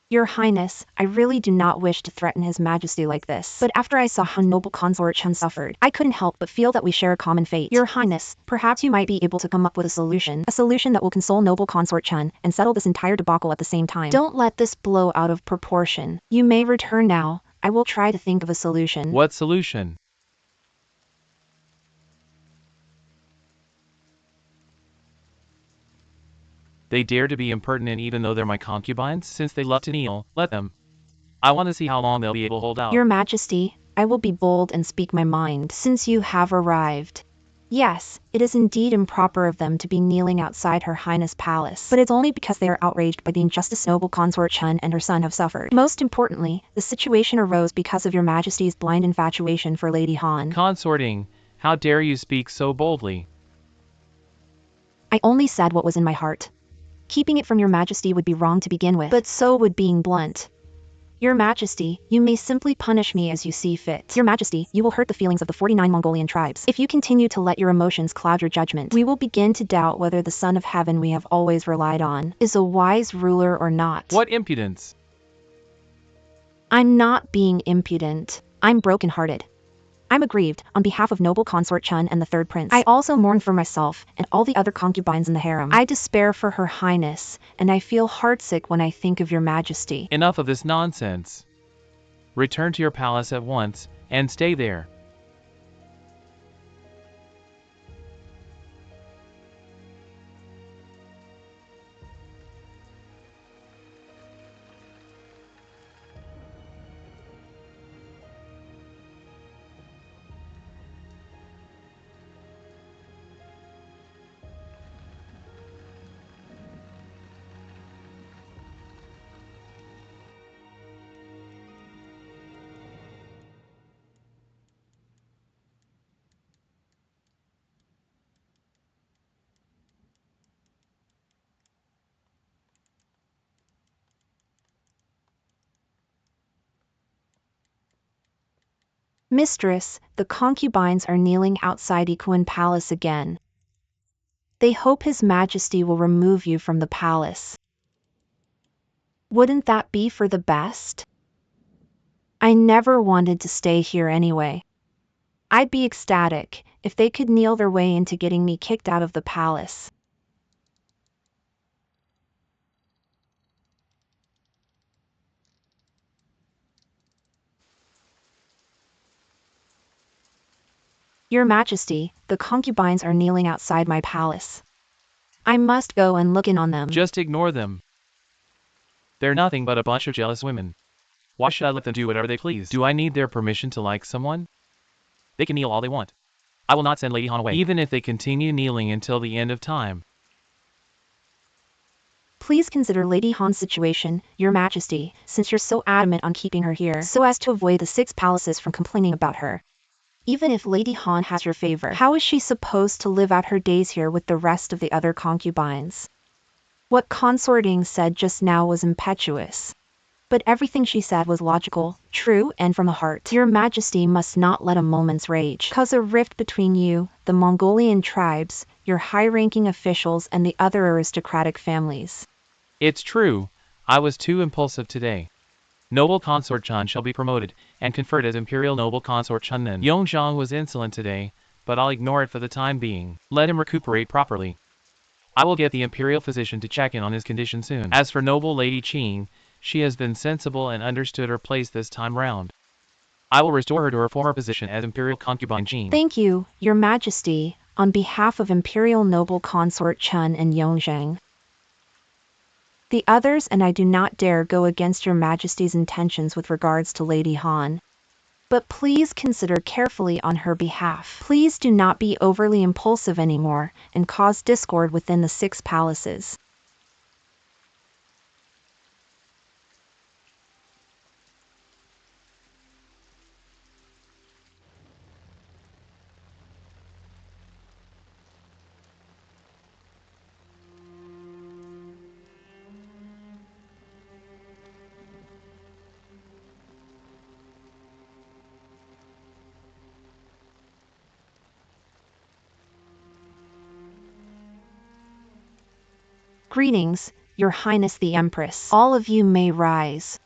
Your Highness, I really do not wish to threaten His Majesty like this, but after I saw how noble consort Chun suffered, I couldn't help but feel that we share a common fate. Your Highness, perhaps you might be able to come up with a solution that will console noble consort Chun and settle this entire debacle at the same time. Don't let this blow out of proportion. You may return now. I will try to think of a solution. What solution? They dare to be impertinent even though they're my concubines? Since they love to kneel, let them. I want to see how long they'll be able to hold out. Your Majesty, I will be bold and speak my mind, since you have arrived. Yes, it is indeed improper of them to be kneeling outside Her Highness' palace, but it's only because they are outraged by the injustice noble consort Chun and her son have suffered. Most importantly, the situation arose because of Your Majesty's blind infatuation for Lady Han. Consort Ying, how dare you speak so boldly? I only said what was in my heart. Keeping it from Your Majesty would be wrong to begin with, but so would being blunt. Your Majesty, you may simply punish me as you see fit. Your Majesty, you will hurt the feelings of the 49 Mongolian tribes. If you continue to let your emotions cloud your judgment, we will begin to doubt whether the Son of Heaven we have always relied on is a wise ruler or not. What impudence! I'm not being impudent. I'm broken-hearted. I'm aggrieved on behalf of noble consort Chun and the third prince. I also mourn for myself and all the other concubines in the harem. I despair for Her Highness, and I feel heartsick when I think of Your Majesty. Enough of this nonsense. Return to your palace at once, and stay there. Mistress, the concubines are kneeling outside Ikuan Palace again. They hope His Majesty will remove you from the palace. Wouldn't that be for the best? I never wanted to stay here anyway. I'd be ecstatic if they could kneel their way into getting me kicked out of the palace. Your Majesty, the concubines are kneeling outside my palace. I must go and look in on them. Just ignore them. They're nothing but a bunch of jealous women. Why should I let them do whatever they please? Do I need their permission to like someone? They can kneel all they want. I will not send Lady Han away, even if they continue kneeling until the end of time. Please consider Lady Han's situation, Your Majesty, since you're so adamant on keeping her here, so as to avoid the 6 palaces from complaining about her. Even if Lady Han has your favor, how is she supposed to live out her days here with the rest of the other concubines? What Consort Ying said just now was impetuous. But everything she said was logical, true, and from the heart. Your Majesty must not let a moment's rage cause a rift between you, the Mongolian tribes, your high-ranking officials, and the other aristocratic families. It's true, I was too impulsive today. Noble Consort Chun shall be promoted, and conferred as Imperial Noble Consort Chun Nen. Yongzhang was insolent today, but I'll ignore it for the time being. Let him recuperate properly. I will get the Imperial physician to check in on his condition soon. As for Noble Lady Qing, she has been sensible and understood her place this time round. I will restore her to her former position as Imperial Concubine Qing. Thank you, Your Majesty, on behalf of Imperial Noble Consort Chun and Yongzhang. The others and I do not dare go against Your Majesty's intentions with regards to Lady Han. But please consider carefully on her behalf. Please do not be overly impulsive anymore and cause discord within the 6 palaces. Greetings, Your Highness the Empress. All of you may rise.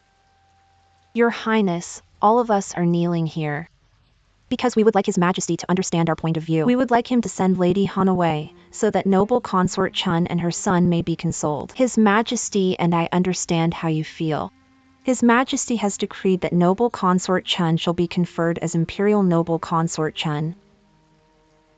Your Highness, all of us are kneeling here because we would like His Majesty to understand our point of view. We would like him to send Lady Han away, so that Noble Consort Chun and her son may be consoled. His Majesty and I understand how you feel. His Majesty has decreed that Noble Consort Chun shall be conferred as Imperial Noble Consort Chun.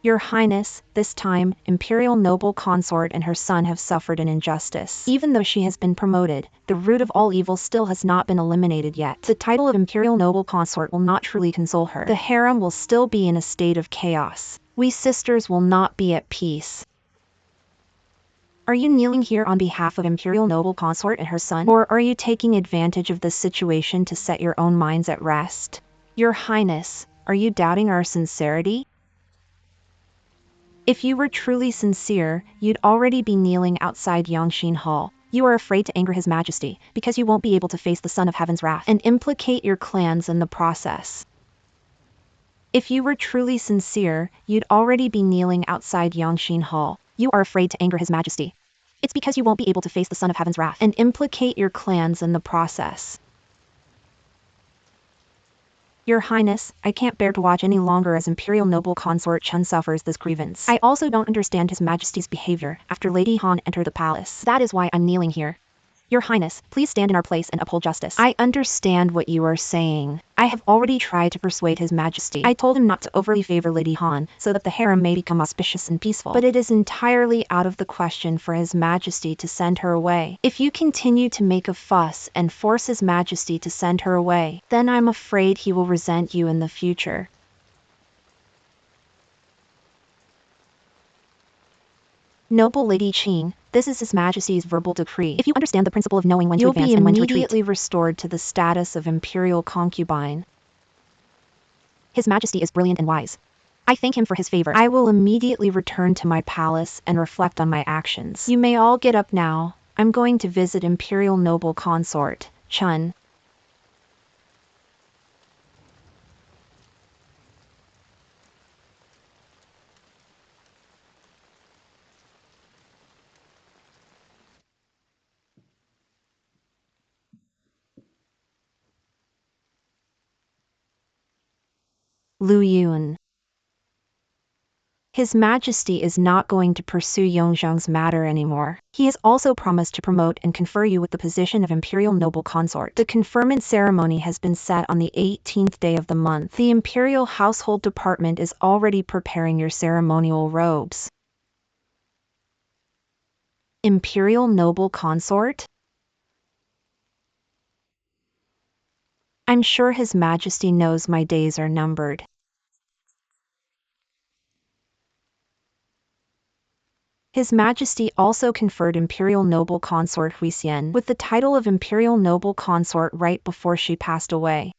Your Highness, this time, Imperial Noble Consort and her son have suffered an injustice. Even though she has been promoted, the root of all evil still has not been eliminated yet. The title of Imperial Noble Consort will not truly console her. The harem will still be in a state of chaos. We sisters will not be at peace. Are you kneeling here on behalf of Imperial Noble Consort and her son? Or are you taking advantage of this situation to set your own minds at rest? Your Highness, are you doubting our sincerity? If you were truly sincere, you'd already be kneeling outside Yongxin Hall. You are afraid to anger His Majesty, because you won't be able to face the Son of Heaven's wrath and implicate your clans in the process. If you were truly sincere, you'd already be kneeling outside Yongxin Hall. You are afraid to anger His Majesty. It's because you won't be able to face the Son of Heaven's wrath and implicate your clans in the process. Your Highness, I can't bear to watch any longer as Imperial Noble Consort Chun suffers this grievance. I also don't understand His Majesty's behavior after Lady Han entered the palace. That is why I'm kneeling here. Your Highness, please stand in our place and uphold justice. I understand what you are saying. I have already tried to persuade His Majesty. I told him not to overly favor Lady Han, so that the harem may become auspicious and peaceful. But it is entirely out of the question for His Majesty to send her away. If you continue to make a fuss and force His Majesty to send her away, then I'm afraid he will resent you in the future. Noble Lady Qing, this is His Majesty's verbal decree. If you understand the principle of knowing when to advance and when to retreat, you'll be immediately restored to the status of Imperial Concubine. His Majesty is brilliant and wise. I thank him for his favor. I will immediately return to my palace and reflect on my actions. You may all get up now. I'm going to visit Imperial Noble Consort Chun. Lu Yun. His Majesty is not going to pursue Yongzheng's matter anymore. He has also promised to promote and confer you with the position of Imperial Noble Consort. The conferment ceremony has been set on the 18th day of the month. The Imperial Household Department is already preparing your ceremonial robes. Imperial Noble Consort? I'm sure His Majesty knows my days are numbered. His Majesty also conferred Imperial Noble Consort Huixian with the title of Imperial Noble Consort right before she passed away.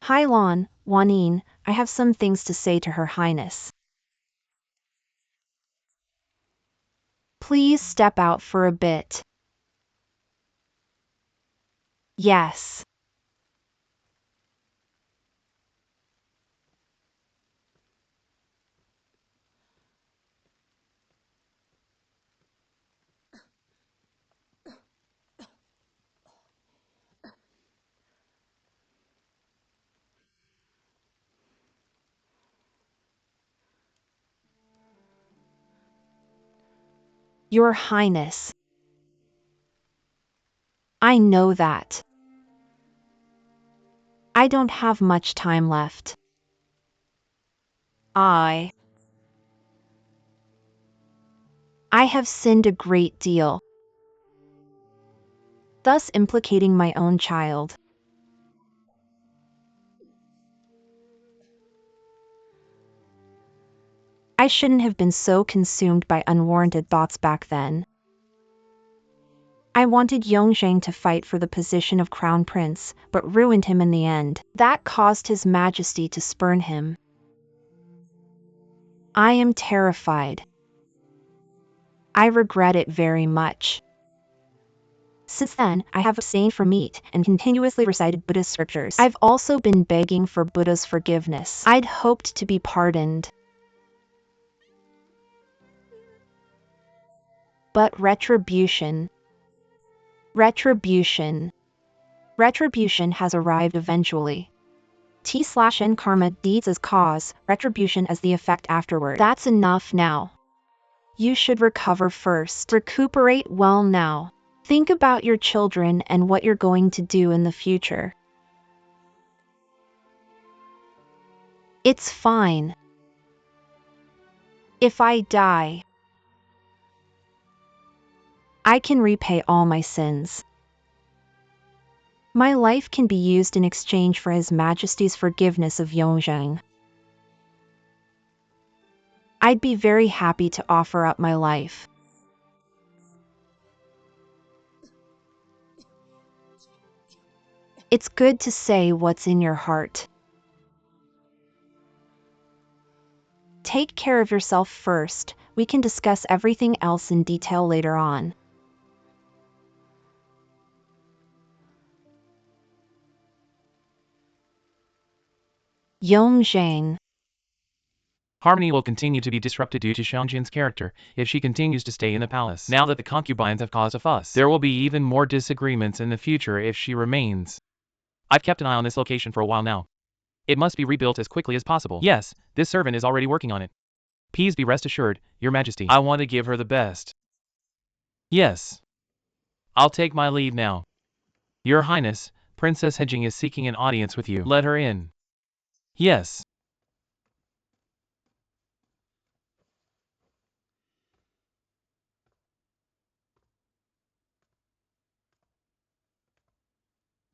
Hailan, Wanin, I have some things to say to Her Highness. Please step out for a bit. Yes. Your Highness. I know that. I don't have much time left. I have sinned a great deal, thus implicating my own child. I shouldn't have been so consumed by unwarranted thoughts back then. I wanted Yongzheng to fight for the position of Crown Prince, but ruined him in the end. That caused His Majesty to spurn him. I am terrified. I regret it very much. Since then, I have abstained from meat and continuously recited Buddhist scriptures. I've also been begging for Buddha's forgiveness. I'd hoped to be pardoned. But retribution has arrived eventually. T/N karma, deeds as cause, retribution as the effect afterward. That's enough now. You should recover first. Recuperate well now. Think about your children and what you're going to do in the future. It's fine. If I die, I can repay all my sins. My life can be used in exchange for His Majesty's forgiveness of Yongzheng. I'd be very happy to offer up my life. It's good to say what's in your heart. Take care of yourself first. We can discuss everything else in detail later on. Yongzheng. Harmony will continue to be disrupted due to Xiangjin's character if she continues to stay in the palace. Now that the concubines have caused a fuss, there will be even more disagreements in the future if she remains. I've kept an eye on this location for a while now. It must be rebuilt as quickly as possible. Yes, this servant is already working on it. Please be rest assured, Your Majesty. I want to give her the best. Yes. I'll take my leave now. Your Highness, Princess Hejing is seeking an audience with you. Let her in. Yes.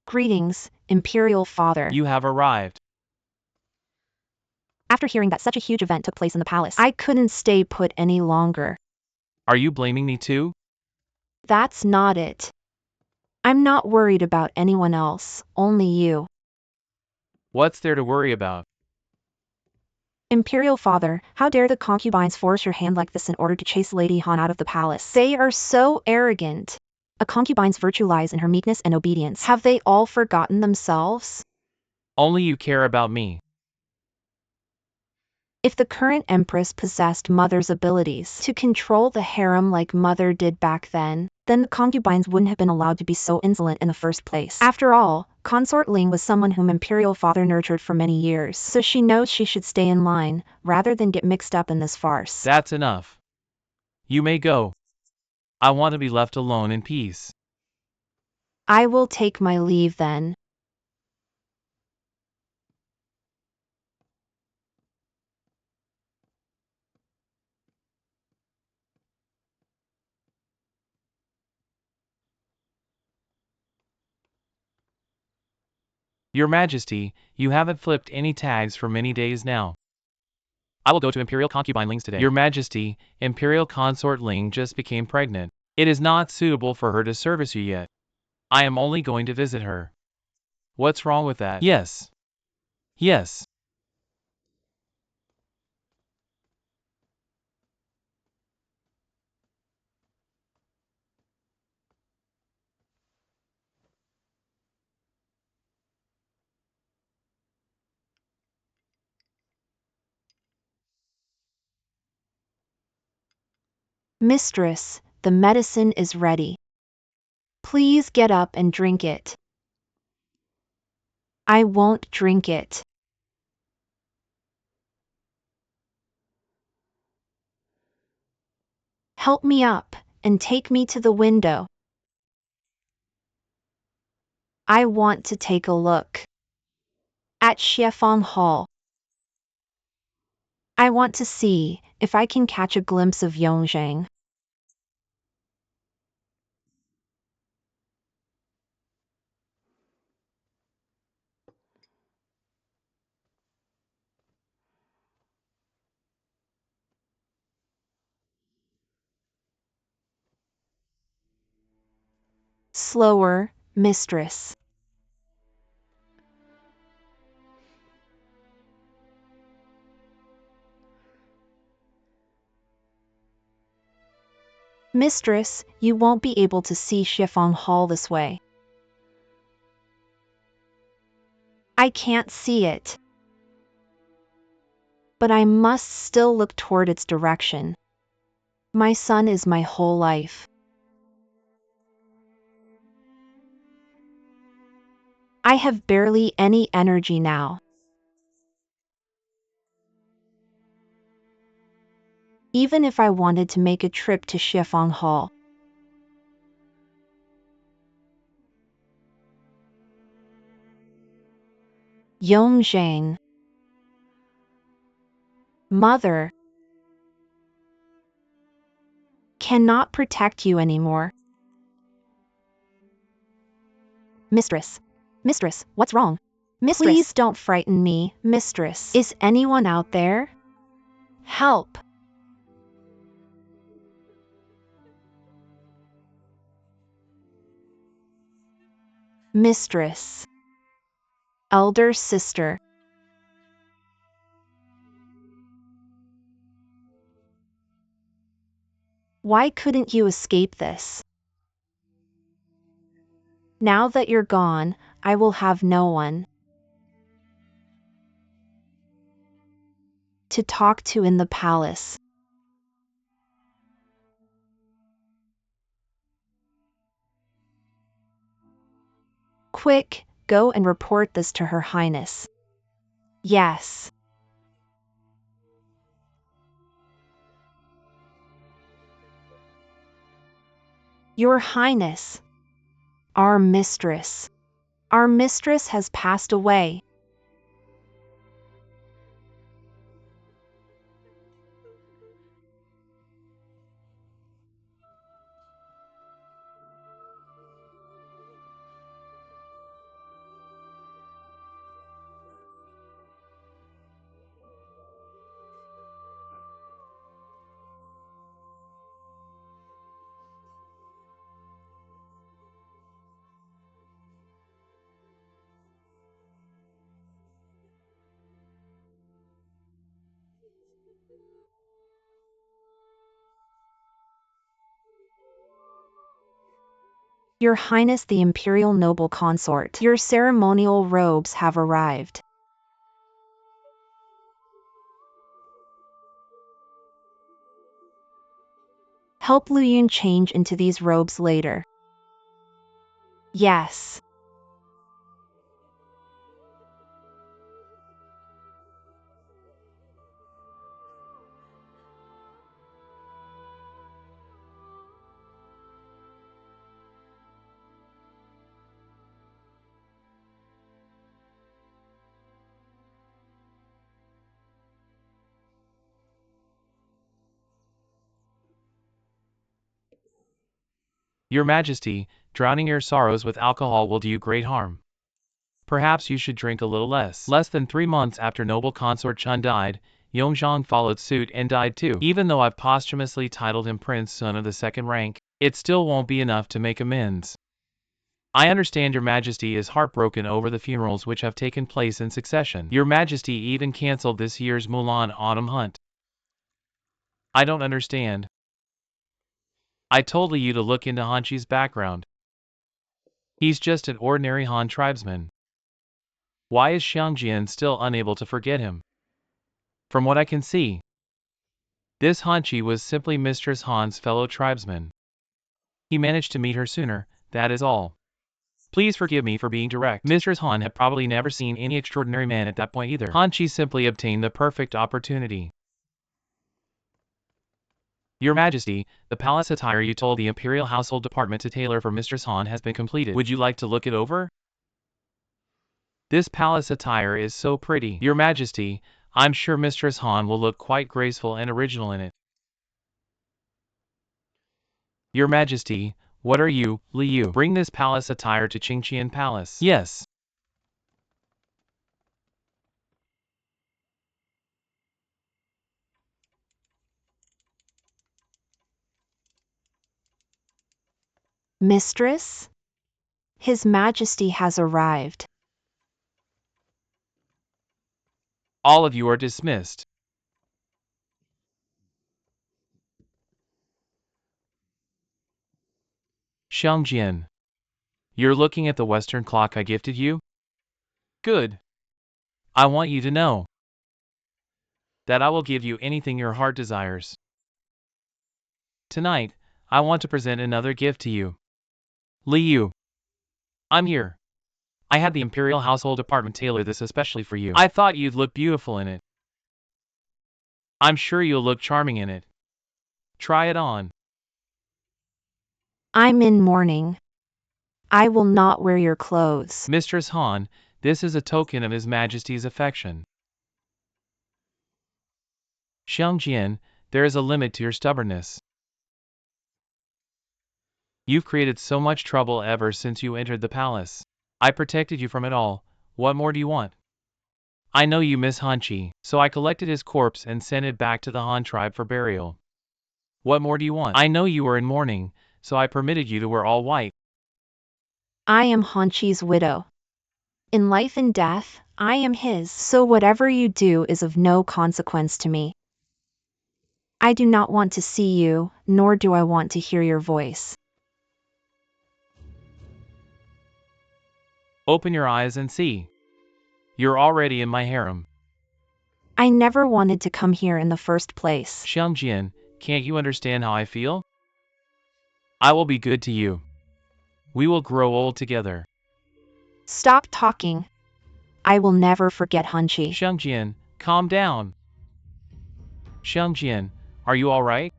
Greetings, Imperial Father. You have arrived. After hearing that such a huge event took place in the palace, I couldn't stay put any longer. Are you blaming me too? That's not it. I'm not worried about anyone else, only you. What's there to worry about? Imperial Father, how dare the concubines force your hand like this in order to chase Lady Han out of the palace? They are so arrogant. A concubine's virtue lies in her meekness and obedience. Have they all forgotten themselves? Only you care about me. If the current empress possessed Mother's abilities to control the harem like Mother did back then the concubines wouldn't have been allowed to be so insolent in the first place. After all, Consort Ling was someone whom Imperial Father nurtured for many years, so she knows she should stay in line, rather than get mixed up in this farce. That's enough. You may go. I want to be left alone in peace. I will take my leave then. Your Majesty, you haven't flipped any tags for many days now. I will go to Imperial Concubine Ling's today. Your Majesty, Imperial Consort Ling just became pregnant. It is not suitable for her to service you yet. I am only going to visit her. What's wrong with that? Yes. Yes. Mistress, the medicine is ready. Please get up and drink it. I won't drink it. Help me up and take me to the window. I want to take a look at Xiefang Hall. I want to see if I can catch a glimpse of Yongzheng. Slower, mistress. Mistress, you won't be able to see Xiefang Hall this way. I can't see it. But I must still look toward its direction. My son is my whole life. I have barely any energy now. Even if I wanted to make a trip to Xiefang Hall. Yongzheng. Mother. Cannot protect you anymore. Mistress. Mistress, what's wrong? Mistress. Please don't frighten me, mistress. Is anyone out there? Help. Mistress. Elder sister. Why couldn't you escape this? Now that you're gone, I will have no one to talk to in the palace. Quick, go and report this to Her Highness. Yes. Your Highness. Our mistress. Our mistress has passed away. Your Highness the Imperial Noble Consort, your ceremonial robes have arrived. Help Lu Yun change into these robes later. Yes. Your Majesty, drowning your sorrows with alcohol will do you great harm. Perhaps you should drink a little less. Less than 3 months after noble consort Chun died, Yongzhang followed suit and died too. Even though I've posthumously titled him Prince Son of the Second Rank, it still won't be enough to make amends. I understand your Majesty is heartbroken over the funerals which have taken place in succession. Your Majesty even cancelled this year's Mulan Autumn Hunt. I don't understand. I told you to look into Han Chi's background. He's just an ordinary Han tribesman. Why is Xiangjian still unable to forget him? From what I can see, this Han Chi was simply Mistress Han's fellow tribesman. He managed to meet her sooner, that is all. Please forgive me for being direct. Mistress Han had probably never seen any extraordinary man at that point either. Han Chi simply obtained the perfect opportunity. Your Majesty, the palace attire you told the Imperial Household Department to tailor for Mistress Han has been completed. Would you like to look it over? This palace attire is so pretty. Your Majesty, I'm sure Mistress Han will look quite graceful and original in it. Your Majesty, what are you, Li Yu? Bring this palace attire to Qingqian Palace. Yes. Mistress? His Majesty has arrived. All of you are dismissed. Xiangjian. You're looking at the Western clock I gifted you? Good. I want you to know that I will give you anything your heart desires. Tonight, I want to present another gift to you. Li Yu. I'm here. I had the Imperial Household Department tailor this especially for you. I thought you'd look beautiful in it. I'm sure you'll look charming in it. Try it on. I'm in mourning. I will not wear your clothes. Mistress Han, this is a token of His Majesty's affection. Xiangjian, there is a limit to your stubbornness. You've created so much trouble ever since you entered the palace. I protected you from it all. What more do you want? I know you miss Han Chi, so I collected his corpse and sent it back to the Han tribe for burial. What more do you want? I know you were in mourning, so I permitted you to wear all white. I am Han Chi's widow. In life and death, I am his, so whatever you do is of no consequence to me. I do not want to see you, nor do I want to hear your voice. Open your eyes and see. You're already in my harem. I never wanted to come here in the first place. Xiangjian, can't you understand how I feel? I will be good to you. We will grow old together. Stop talking. I will never forget Han Chi. Xiangjian, calm down. Xiangjian, are you all right?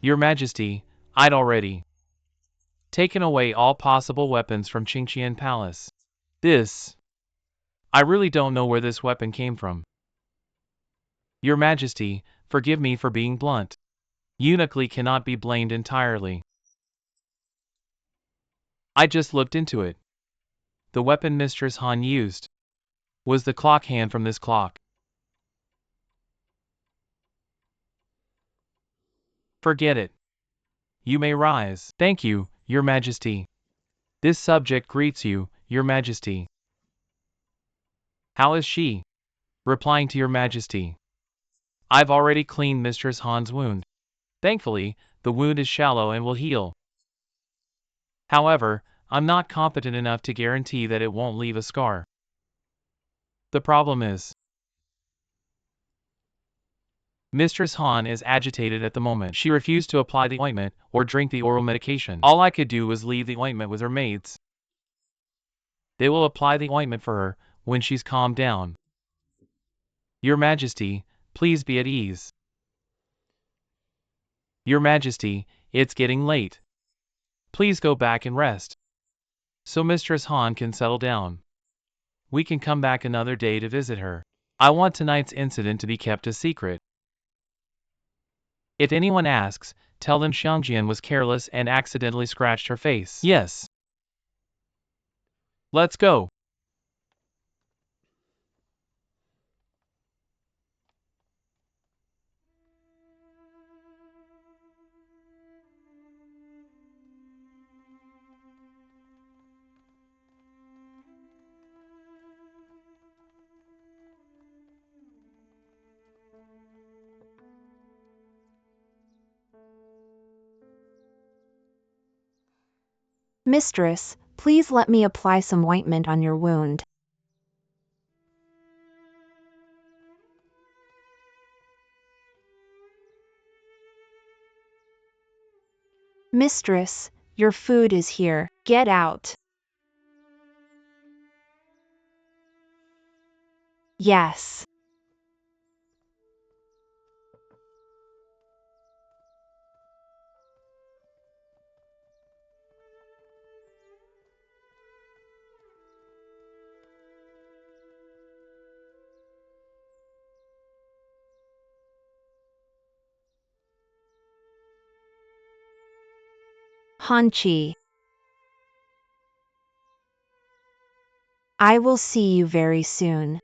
Your Majesty, I'd already taken away all possible weapons from Qingqian Palace. I really don't know where this weapon came from. Your Majesty, forgive me for being blunt. Eunuch Li cannot be blamed entirely. I just looked into it. The weapon Mistress Han used was the clock hand from this clock. Forget it. You may rise. Thank you, Your Majesty. This subject greets you, Your Majesty. How is she? Replying to Your Majesty. I've already cleaned Mistress Han's wound. Thankfully, the wound is shallow and will heal. However, I'm not competent enough to guarantee that it won't leave a scar. The problem is, Mistress Han is agitated at the moment. She refused to apply the ointment or drink the oral medication. All I could do was leave the ointment with her maids. They will apply the ointment for her when she's calmed down. Your Majesty, please be at ease. Your Majesty, it's getting late. Please go back and rest, so Mistress Han can settle down. We can come back another day to visit her. I want tonight's incident to be kept a secret. If anyone asks, tell them Xiangjian was careless and accidentally scratched her face. Yes. Let's go. Mistress, please let me apply some ointment on your wound. Mistress, your food is here. Get out. Yes. Hanchi. I will see you very soon.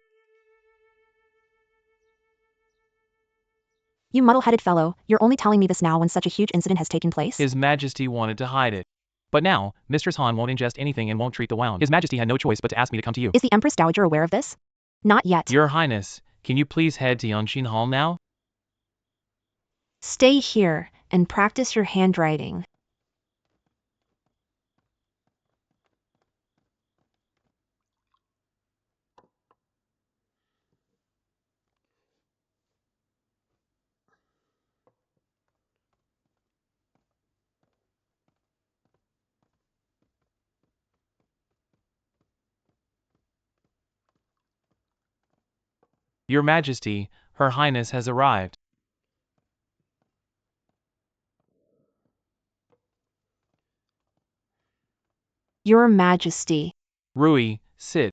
You muddle-headed fellow, you're only telling me this now when such a huge incident has taken place? His Majesty wanted to hide it. But now, Mistress Han won't ingest anything and won't treat the wound. His Majesty had no choice but to ask me to come to you. Is the Empress Dowager aware of this? Not yet. Your Highness, can you please head to Yongxin Hall now? Stay here and practice your handwriting. Your Majesty, Her Highness has arrived. Your Majesty. Rui, sit.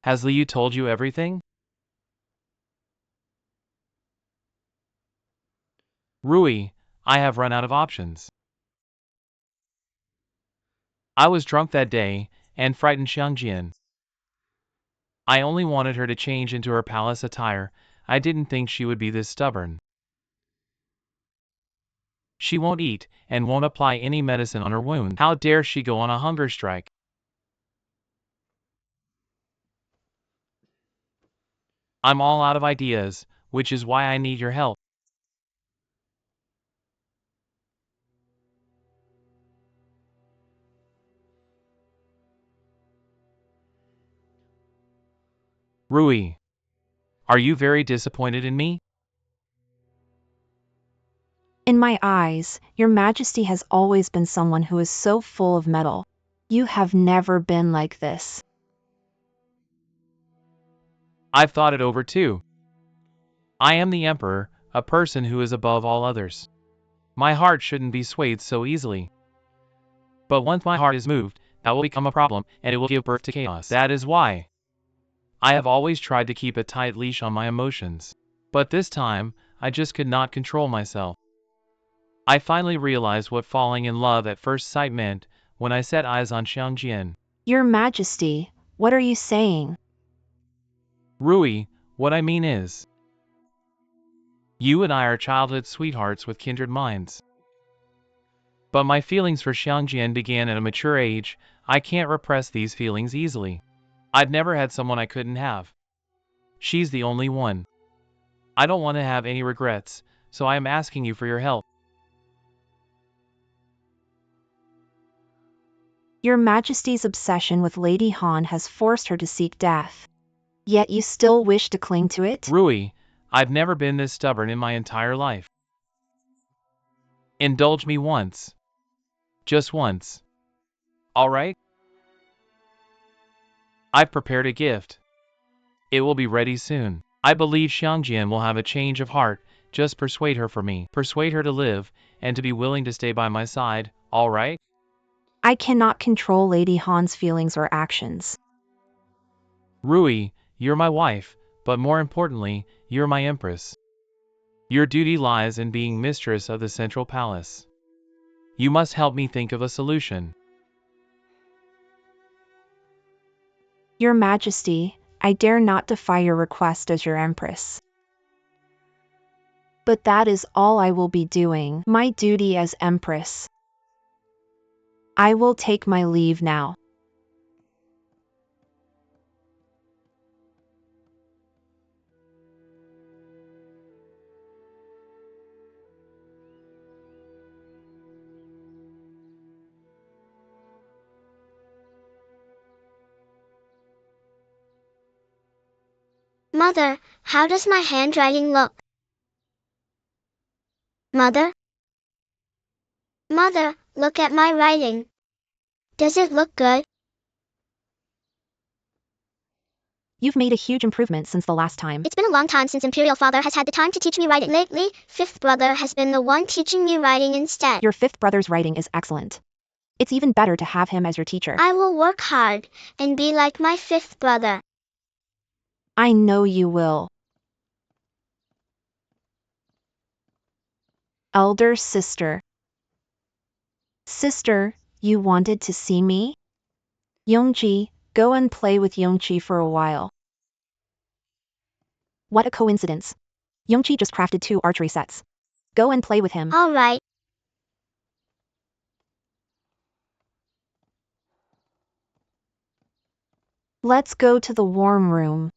Has Liu told you everything? Rui, I have run out of options. I was drunk that day, and frightened Xiangjian. I only wanted her to change into her palace attire. I didn't think she would be this stubborn. She won't eat, and won't apply any medicine on her wound. How dare she go on a hunger strike? I'm all out of ideas, which is why I need your help. Rui, are you very disappointed in me? In my eyes, your Majesty has always been someone who is so full of mettle. You have never been like this. I've thought it over too. I am the Emperor, a person who is above all others. My heart shouldn't be swayed so easily. But once my heart is moved, that will become a problem, and it will give birth to chaos. That is why I have always tried to keep a tight leash on my emotions. But this time, I just could not control myself. I finally realized what falling in love at first sight meant when I set eyes on Xiangjian. Your Majesty, what are you saying? Rui, what I mean is, you and I are childhood sweethearts with kindred minds. But my feelings for Xiangjian began at a mature age. I can't repress these feelings easily. I'd never had someone I couldn't have. She's the only one. I don't want to have any regrets, so I am asking you for your help. Your Majesty's obsession with Lady Han has forced her to seek death. Yet you still wish to cling to it? Rui, I've never been this stubborn in my entire life. Indulge me once. Just once. All right? I've prepared a gift. It will be ready soon. I believe Xiangjian will have a change of heart. Just persuade her for me. Persuade her to live, and to be willing to stay by my side, all right? I cannot control Lady Han's feelings or actions. Rui, you're my wife, but more importantly, you're my empress. Your duty lies in being mistress of the central palace. You must help me think of a solution. Your Majesty, I dare not defy your request as your empress. But that is all I will be doing, my duty as empress. I will take my leave now. Mother, how does my handwriting look? Mother? Mother, look at my writing. Does it look good? You've made a huge improvement since the last time. It's been a long time since Imperial Father has had the time to teach me writing. Lately, fifth brother has been the one teaching me writing instead. Your fifth brother's writing is excellent. It's even better to have him as your teacher. I will work hard and be like my fifth brother. I know you will. Elder sister. Sister, you wanted to see me? Yongji, go and play with Yongji for a while. What a coincidence. Yongji just crafted 2 archery sets. Go and play with him. All right. Let's go to the warm room.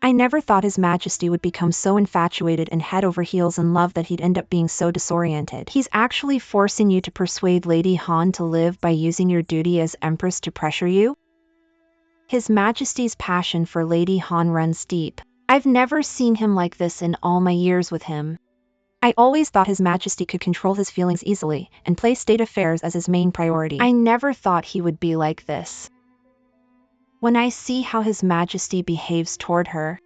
I never thought His Majesty would become so infatuated and head over heels in love that he'd end up being so disoriented. He's actually forcing you to persuade Lady Han to live by using your duty as Empress to pressure you? His Majesty's passion for Lady Han runs deep. I've never seen him like this in all my years with him. I always thought His Majesty could control his feelings easily and place state affairs as his main priority. I never thought he would be like this. When I see how His Majesty behaves toward her,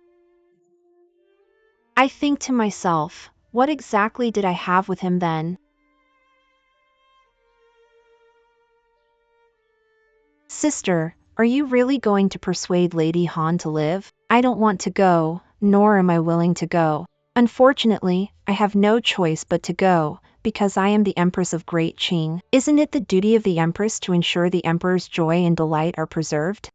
I think to myself, what exactly did I have with him then? Sister, are you really going to persuade Lady Han to live? I don't want to go, nor am I willing to go. Unfortunately, I have no choice but to go, because I am the Empress of Great Qing. Isn't it the duty of the Empress to ensure the Emperor's joy and delight are preserved?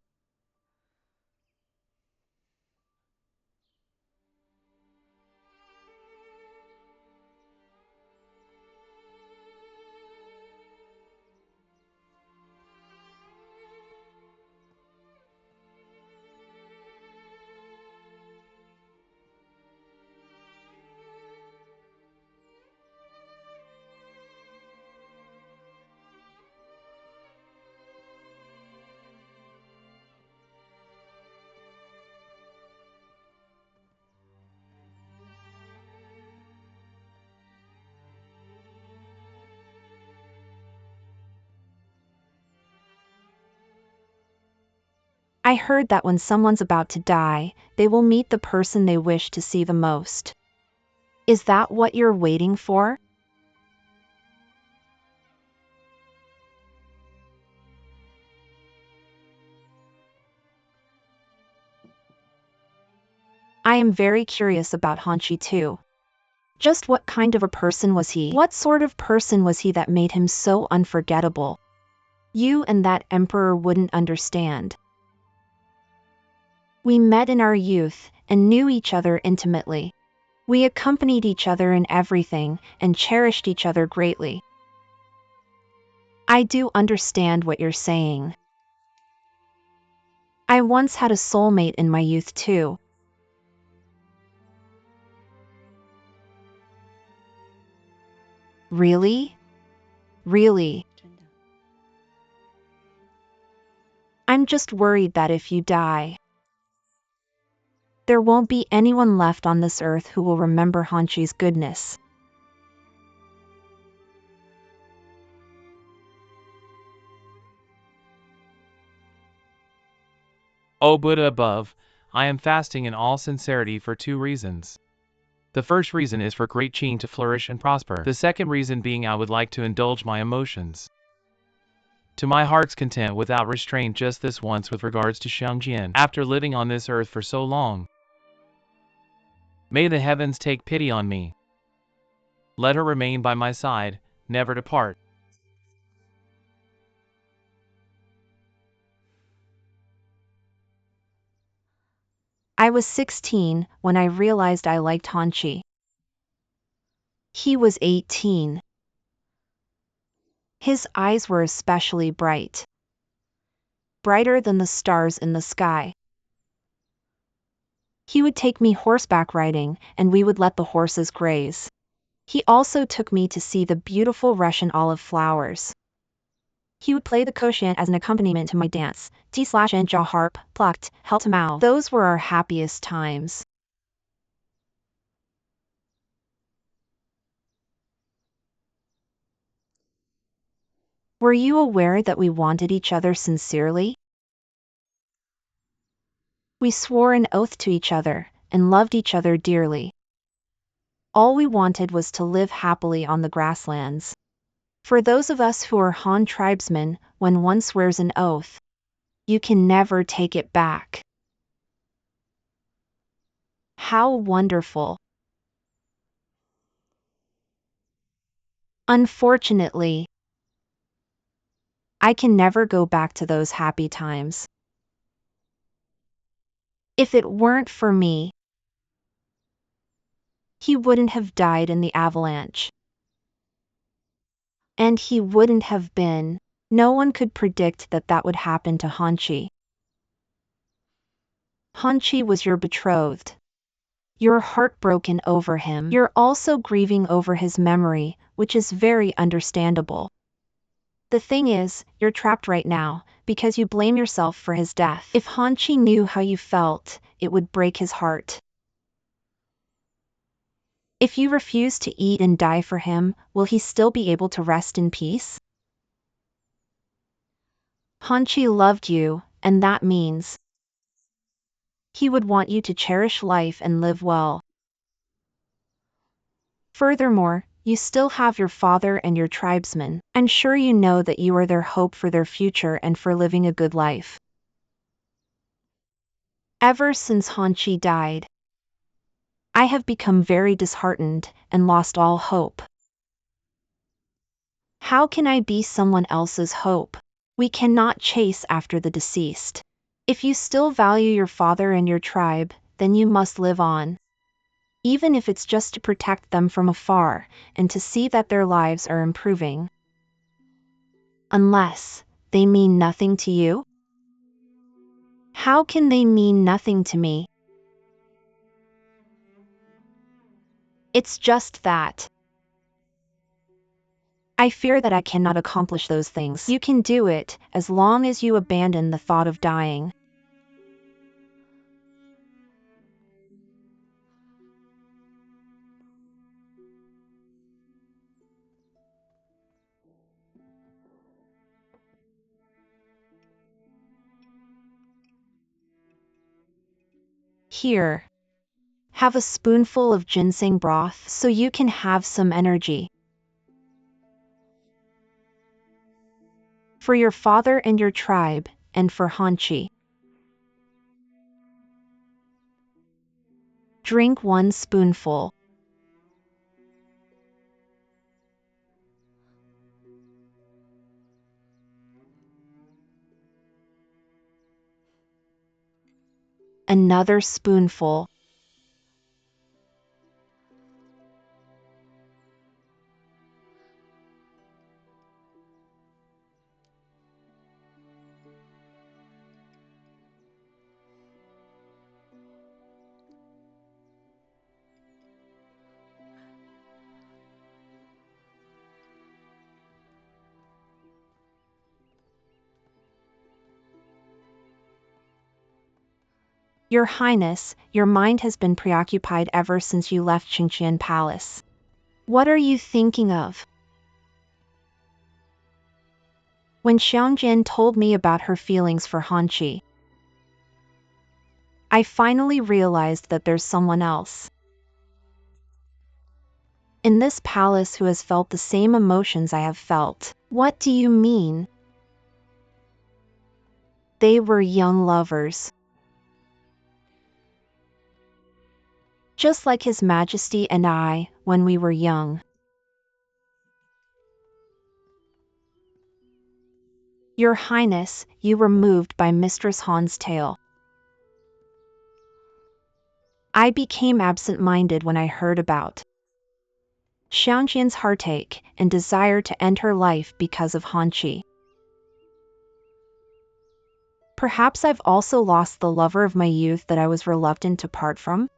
I heard that when someone's about to die, they will meet the person they wish to see the most. Is that what you're waiting for? I am very curious about Hanshi too. Just what kind of a person was he? What sort of person was he that made him so unforgettable? You and that emperor wouldn't understand. We met in our youth and knew each other intimately. We accompanied each other in everything and cherished each other greatly. I do understand what you're saying. I once had a soulmate in my youth too. Really? Really? I'm just worried that if you die, there won't be anyone left on this earth who will remember Hanchi's goodness. O Buddha above, I am fasting in all sincerity for 2 reasons. The first reason is for Great Qing to flourish and prosper. The second reason being I would like to indulge my emotions to my heart's content without restraint just this once with regards to Xiangjian. After living on this earth for so long, may the heavens take pity on me. Let her remain by my side, never depart. I was 16 when I realized I liked Hanchi. He was 18. His eyes were especially bright, brighter than the stars in the sky. He would take me horseback riding, and we would let the horses graze. He also took me to see the beautiful Russian olive flowers. He would play the koshien as an accompaniment to my dance, T/and jaw harp, plucked, held to mouth. Those were our happiest times. Were you aware that we wanted each other sincerely? We swore an oath to each other, and loved each other dearly. All we wanted was to live happily on the grasslands. For those of us who are Han tribesmen, when one swears an oath, you can never take it back. How wonderful! Unfortunately, I can never go back to those happy times. If it weren't for me, he wouldn't have died in the avalanche. And he wouldn't have been. No one could predict that that would happen to Hanchi. Hanchi was your betrothed. You're heartbroken over him. You're also grieving over his memory, which is very understandable. The thing is, you're trapped right now, because you blame yourself for his death. If Hanchi knew how you felt, it would break his heart. If you refuse to eat and die for him, will he still be able to rest in peace? Hanchi loved you, and that means he would want you to cherish life and live well. Furthermore, you still have your father and your tribesmen. I'm sure you know that you are their hope for their future and for living a good life. Ever since Hanchi died, I have become very disheartened and lost all hope. How can I be someone else's hope? We cannot chase after the deceased. If you still value your father and your tribe, then you must live on. Even if it's just to protect them from afar, and to see that their lives are improving. Unless they mean nothing to you? How can they mean nothing to me? It's just that I fear that I cannot accomplish those things. You can do it, as long as you abandon the thought of dying. Here, have a spoonful of ginseng broth so you can have some energy. For your father and your tribe, and for Hanchi. Drink 1 spoonful. Another spoonful. Your Highness, your mind has been preoccupied ever since you left Qingqian Palace. What are you thinking of? When Xiangjin told me about her feelings for Hanqi, I finally realized that there's someone else in this palace who has felt the same emotions I have felt. What do you mean? They were young lovers. Just like His Majesty and I, when we were young. Your Highness, you were moved by Mistress Han's tale. I became absent-minded when I heard about Xiangjian's heartache and desire to end her life because of Hanqi. Perhaps I've also lost the lover of my youth that I was reluctant to part from.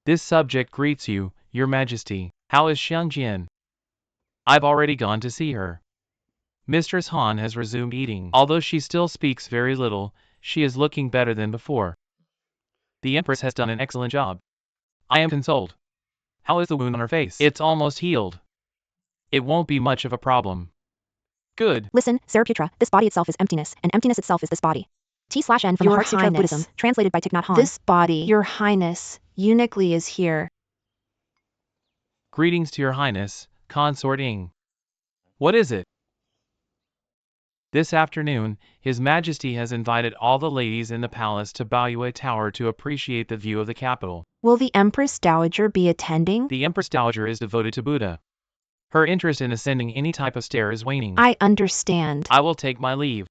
This subject greets you, Your Majesty. How is Xiangjian? I've already gone to see her. Mistress Han has resumed eating. Although she still speaks very little, she is looking better than before. The Empress has done an excellent job. I am consoled. How is the wound on her face? It's almost healed. It won't be much of a problem. Good. Listen, Zaraputra, this body itself is emptiness, and emptiness itself is this body. T/N from the Heart Sutra of Buddhism, translated by Thich Nhat Hanh. This body, Your Highness, uniquely is here. Greetings to Your Highness, Consort Ing. What is it? This afternoon, His Majesty has invited all the ladies in the palace to Baoyue Tower to appreciate the view of the capital. Will the Empress Dowager be attending? The Empress Dowager is devoted to Buddha. Her interest in ascending any type of stair is waning. I understand. I will take my leave.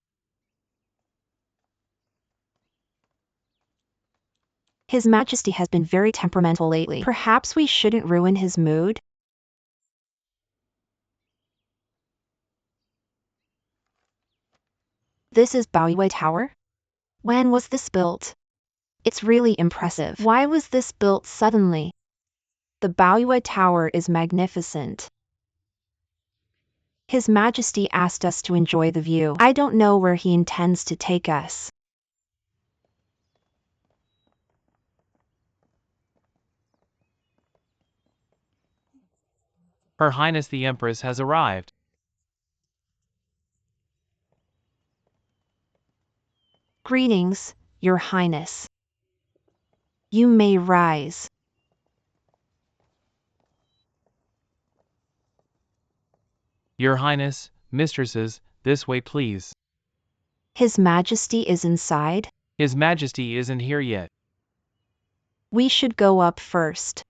His Majesty has been very temperamental lately. Perhaps we shouldn't ruin his mood? This is Baoyue Tower? When was this built? It's really impressive. Why was this built suddenly? The Baoyue Tower is magnificent. His Majesty asked us to enjoy the view. I don't know where he intends to take us. Her Highness the Empress has arrived. Greetings, Your Highness. You may rise. Your Highness, mistresses, this way please. His Majesty is inside? His Majesty isn't here yet. We should go up first.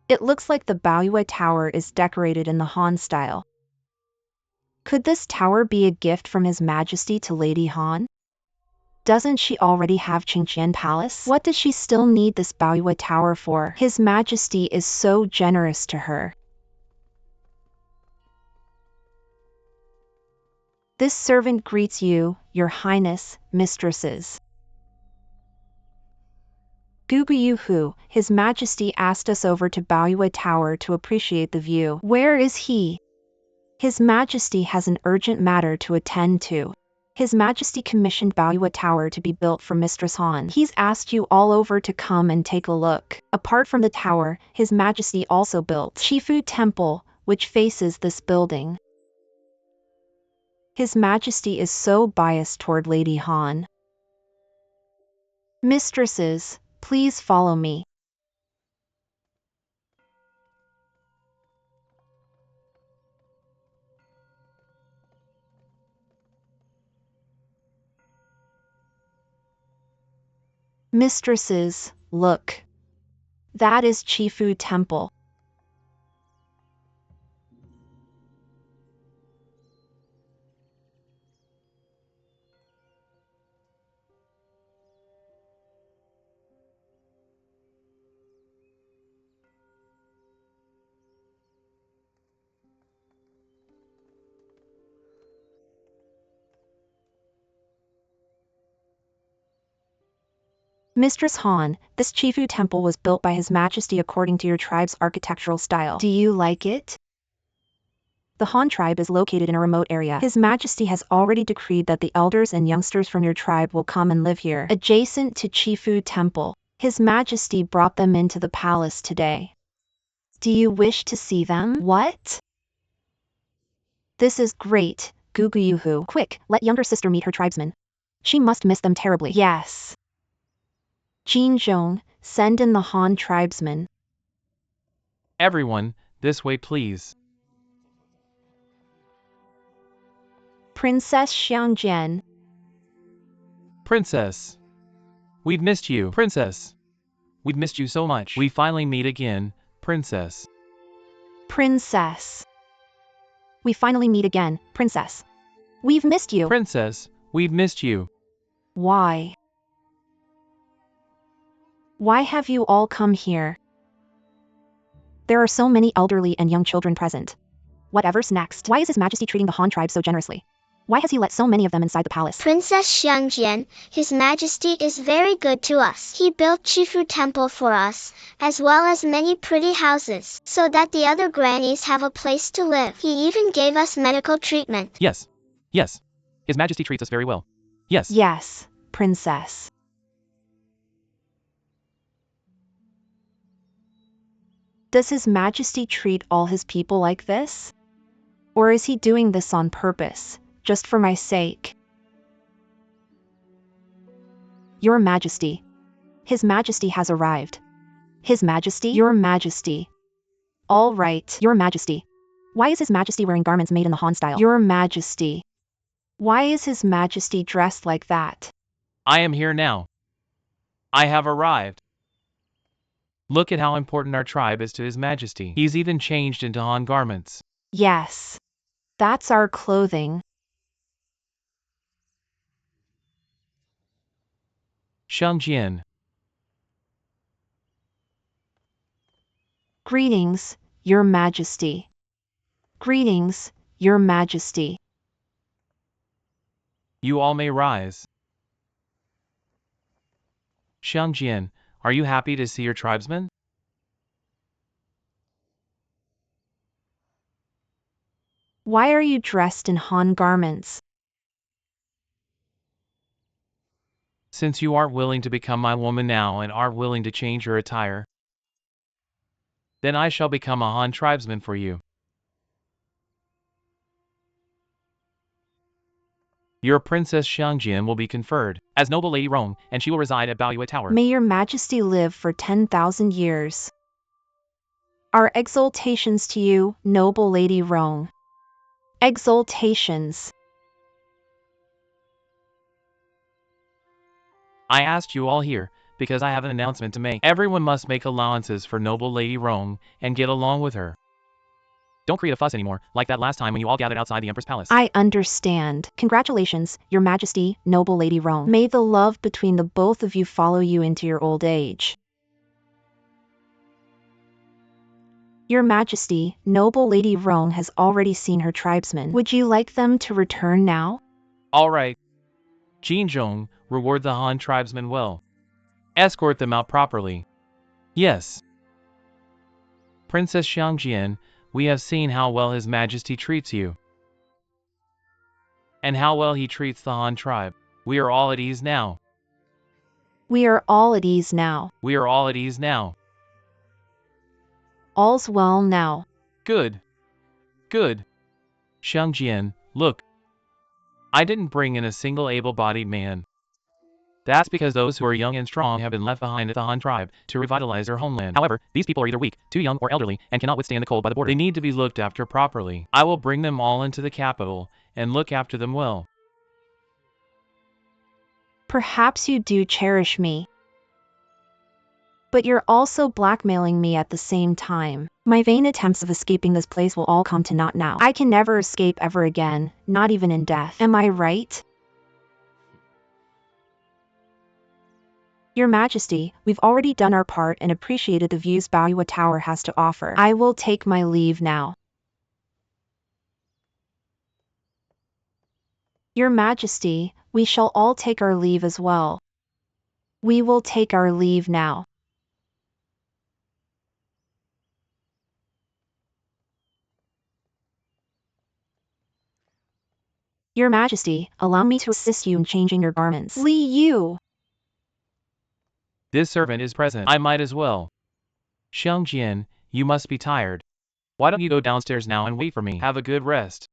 It looks like the Baoyue Tower is decorated in the Han style. Could this tower be a gift from His Majesty to Lady Han? Doesn't she already have Qingqian Palace? What does she still need this Baoyue Tower for? His Majesty is so generous to her. This servant greets you, Your Highness, mistresses. Guguyuhu, His Majesty asked us over to Baoyue Tower to appreciate the view. Where is he? His Majesty has an urgent matter to attend to. His Majesty commissioned Baoyue Tower to be built for Mistress Han. He's asked you all over to come and take a look. Apart from the tower, His Majesty also built Chifu Temple, which faces this building. His Majesty is so biased toward Lady Han. Mistresses, please follow me. Mistresses, look. That is Chifu Temple. Mistress Han, this Chifu Temple was built by His Majesty according to your tribe's architectural style. Do you like it? The Han tribe is located in a remote area. His Majesty has already decreed that the elders and youngsters from your tribe will come and live here, adjacent to Chifu Temple. His Majesty brought them into the palace today. Do you wish to see them? What? This is great, Guguyuhu. Quick, let younger sister meet her tribesmen. She must miss them terribly. Yes. Jinzhong, send in the Han tribesmen. Everyone, this way please. Princess Xiangjian. Princess. We've missed you, Princess. We've missed you so much. We finally meet again, Princess. Princess. We finally meet again, Princess. We've missed you. Princess, we've missed you. Why? Why have you all come here? There are so many elderly and young children present. Whatever's next. Why is His Majesty treating the Han tribe so generously? Why has he let so many of them inside the palace? Princess Xiangjian, His Majesty is very good to us. He built Chifu Temple for us, as well as many pretty houses, so that the other grannies have a place to live. He even gave us medical treatment. Yes. Yes. His Majesty treats us very well. Yes. Yes, Princess. Does His Majesty treat all his people like this? Or is he doing this on purpose, just for my sake? Your Majesty. His Majesty has arrived. His Majesty? Your Majesty. All right, Your Majesty. Why is His Majesty wearing garments made in the Han style? Your Majesty. Why is His Majesty dressed like that? I am here now. I have arrived. Look at how important our tribe is to His Majesty. He's even changed into Han garments. Yes. That's our clothing. Xiangjian. Greetings, Your Majesty. Greetings, Your Majesty. You all may rise. Xiangjian, are you happy to see your tribesmen? Why are you dressed in Han garments? Since you aren't willing to become my woman now and aren't willing to change your attire, then I shall become a Han tribesman for you. Your Princess Xiangjian will be conferred as Noble Lady Rong, and she will reside at Baoyue Tower. May Your Majesty live for 10,000 years. Our exaltations to you, Noble Lady Rong. Exaltations. I asked you all here because I have an announcement to make. Everyone must make allowances for noble Lady Rong and get along with her. Don't create a fuss anymore, like that last time when you all gathered outside the Empress Palace. I understand. Congratulations, Your Majesty, noble Lady Rong. May the love between the both of you follow you into your old age. Your Majesty, noble Lady Rong has already seen her tribesmen. Would you like them to return now? Alright. Jinzhong, reward the Han tribesmen well. Escort them out properly. Yes. Princess Xiangjian, we have seen how well His Majesty treats you. And how well he treats the Han tribe. We are all at ease now. We are all at ease now. We are all at ease now. All's well now. Good. Good. Xiangjian, look. I didn't bring in a single able-bodied man. That's because those who are young and strong have been left behind at the Han tribe to revitalize their homeland. However, these people are either weak, too young, or elderly, and cannot withstand the cold by the border. They need to be looked after properly. I will bring them all into the capital and look after them well. Perhaps you do cherish me. But you're also blackmailing me at the same time. My vain attempts of escaping this place will all come to naught now. I can never escape ever again, not even in death. Am I right? Your Majesty, we've already done our part and appreciated the views Baoyue Tower has to offer. I will take my leave now. Your Majesty, we shall all take our leave as well. We will take our leave now. Your Majesty, allow me to assist you in changing your garments. Li Yu! This servant is present. I might as well. Xiangjian, you must be tired. Why don't you go downstairs now and wait for me? Have a good rest.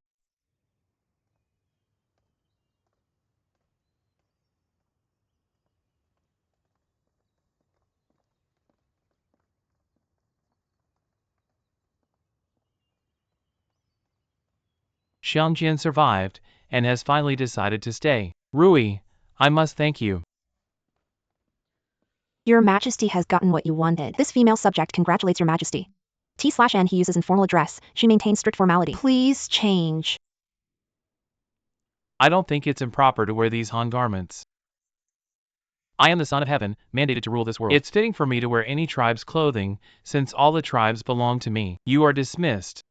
Xiangjian survived, and has finally decided to stay. Rui, I must thank you. Your Majesty has gotten what you wanted. This female subject congratulates Your Majesty. T/N he uses informal address. She maintains strict formality. Please change. I don't think it's improper to wear these Han garments. I am the Son of Heaven, mandated to rule this world. It's fitting for me to wear any tribe's clothing, since all the tribes belong to me. You are dismissed.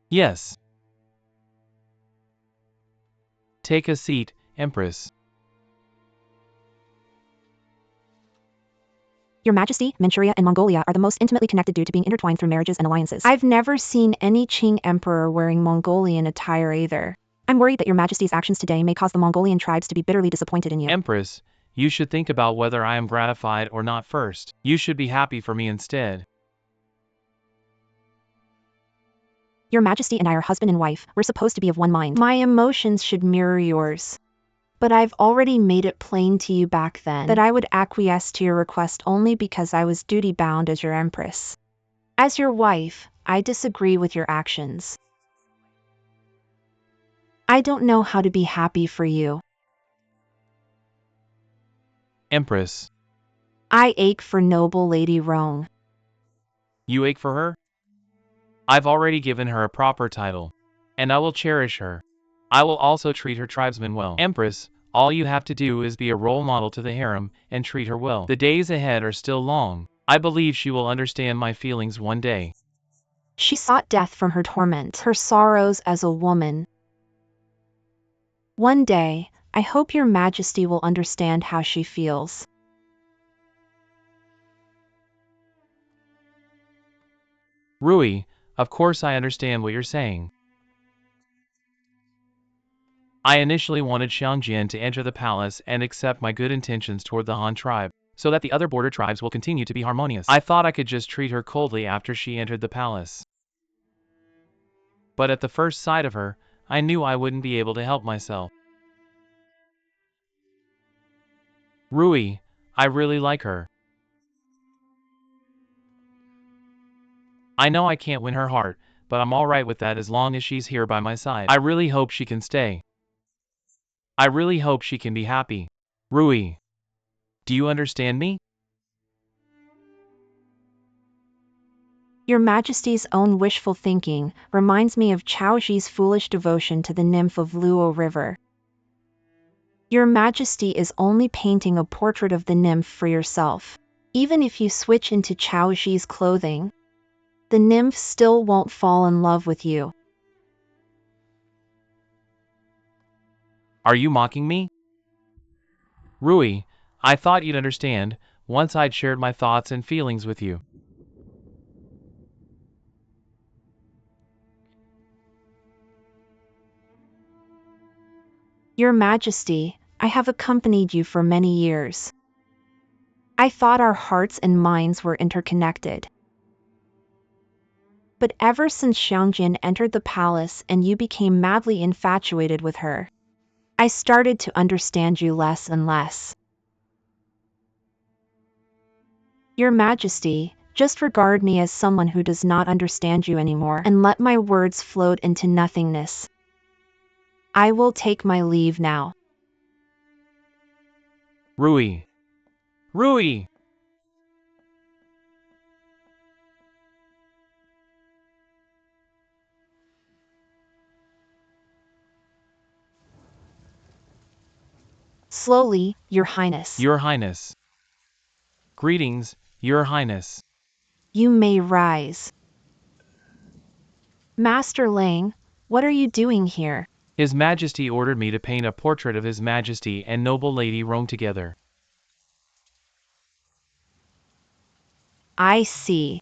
Yes. Take a seat, Empress. Your Majesty, Manchuria and Mongolia are the most intimately connected due to being intertwined through marriages and alliances. I've never seen any Qing emperor wearing Mongolian attire either. I'm worried that Your Majesty's actions today may cause the Mongolian tribes to be bitterly disappointed in you. Empress, you should think about whether I am gratified or not first. You should be happy for me instead. Your Majesty and I are husband and wife. We're supposed to be of one mind. My emotions should mirror yours. But I've already made it plain to you back then that I would acquiesce to your request only because I was duty-bound as your Empress. As your wife, I disagree with your actions. I don't know how to be happy for you. Empress. I ache for noble Lady Rong. You ache for her? I've already given her a proper title, and I will cherish her. I will also treat her tribesmen well. Empress, all you have to do is be a role model to the harem and treat her well. The days ahead are still long. I believe she will understand my feelings one day. She sought death from her torment, her sorrows as a woman. One day, I hope Your Majesty will understand how she feels. Rui, of course I understand what you're saying. I initially wanted Xiangjian to enter the palace and accept my good intentions toward the Han tribe, so that the other border tribes will continue to be harmonious. I thought I could just treat her coldly after she entered the palace. But at the first sight of her, I knew I wouldn't be able to help myself. Rui, I really like her. I know I can't win her heart, but I'm alright with that as long as she's here by my side. I really hope she can stay. I really hope she can be happy. Rui, do you understand me? Your Majesty's own wishful thinking reminds me of Chaoji's foolish devotion to the nymph of Luo River. Your Majesty is only painting a portrait of the nymph for yourself. Even if you switch into Chaoji's clothing, the nymph still won't fall in love with you. Are you mocking me? Rui, I thought you'd understand once I'd shared my thoughts and feelings with you. Your Majesty, I have accompanied you for many years. I thought our hearts and minds were interconnected. But ever since Xiangjin entered the palace and you became madly infatuated with her, I started to understand you less and less. Your Majesty, just regard me as someone who does not understand you anymore and let my words float into nothingness. I will take my leave now. Rui. Rui! Slowly, Your Highness. Your Highness. Greetings, Your Highness. You may rise. Master Lang, what are you doing here? His Majesty ordered me to paint a portrait of His Majesty and noble Lady Rong together. I see.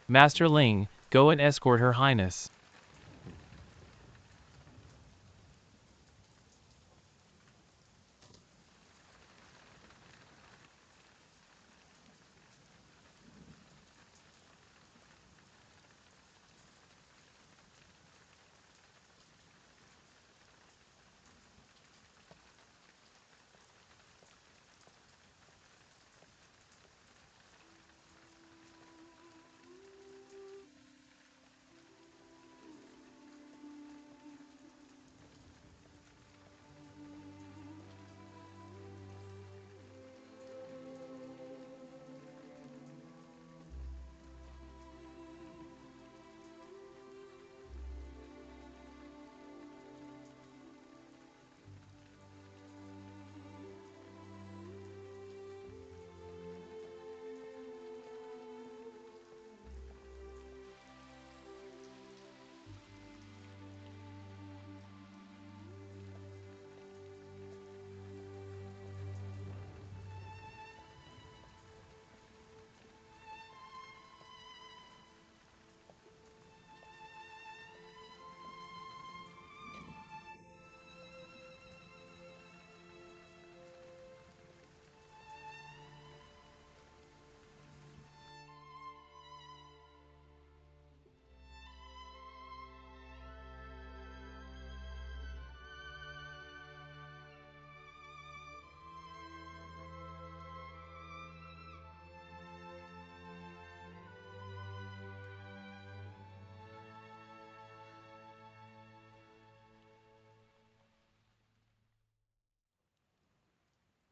Master Ling, go and escort Her Highness.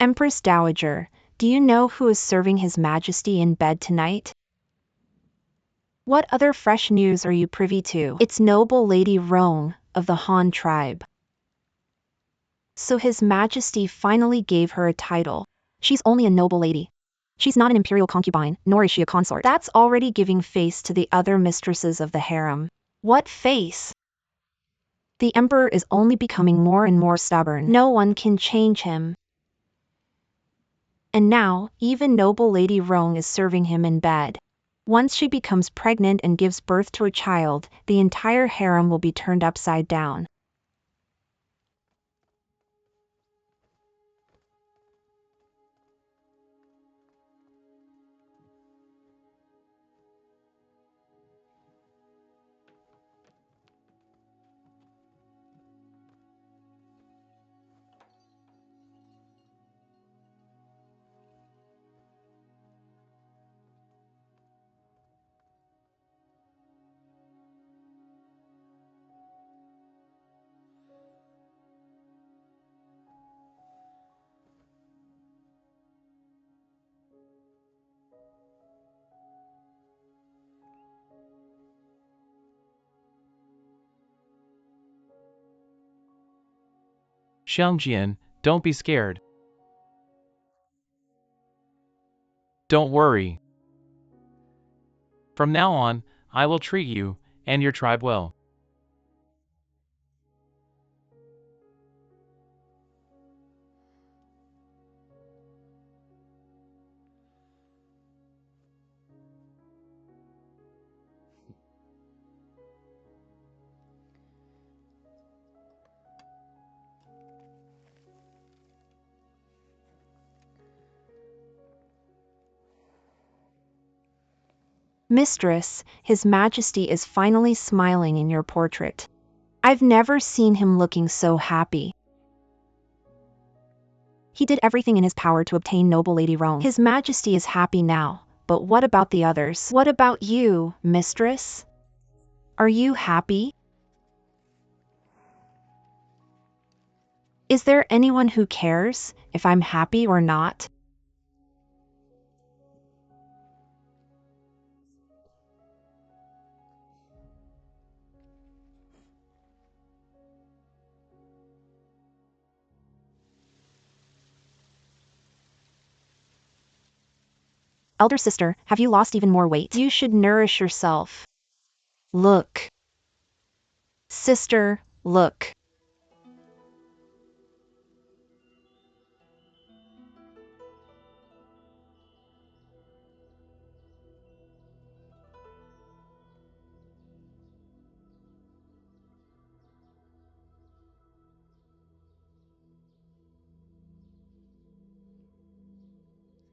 Empress Dowager, do you know who is serving His Majesty in bed tonight? What other fresh news are you privy to? It's noble Lady Rong, of the Han tribe. So His Majesty finally gave her a title. She's only a noble lady. She's not an imperial concubine, nor is she a consort. That's already giving face to the other mistresses of the harem. What face? The emperor is only becoming more and more stubborn. No one can change him. And now, even noble Lady Rong is serving him in bed. Once she becomes pregnant and gives birth to a child, the entire harem will be turned upside down. Xiangjian, don't be scared. Don't worry. From now on, I will treat you and your tribe well. Mistress, His Majesty is finally smiling in your portrait. I've never seen him looking so happy. He did everything in his power to obtain noble Lady Rong. His Majesty is happy now, but what about the others? What about you, mistress? Are you happy? Is there anyone who cares if I'm happy or not? Elder sister, have you lost even more weight? You should nourish yourself. Look. Sister, look.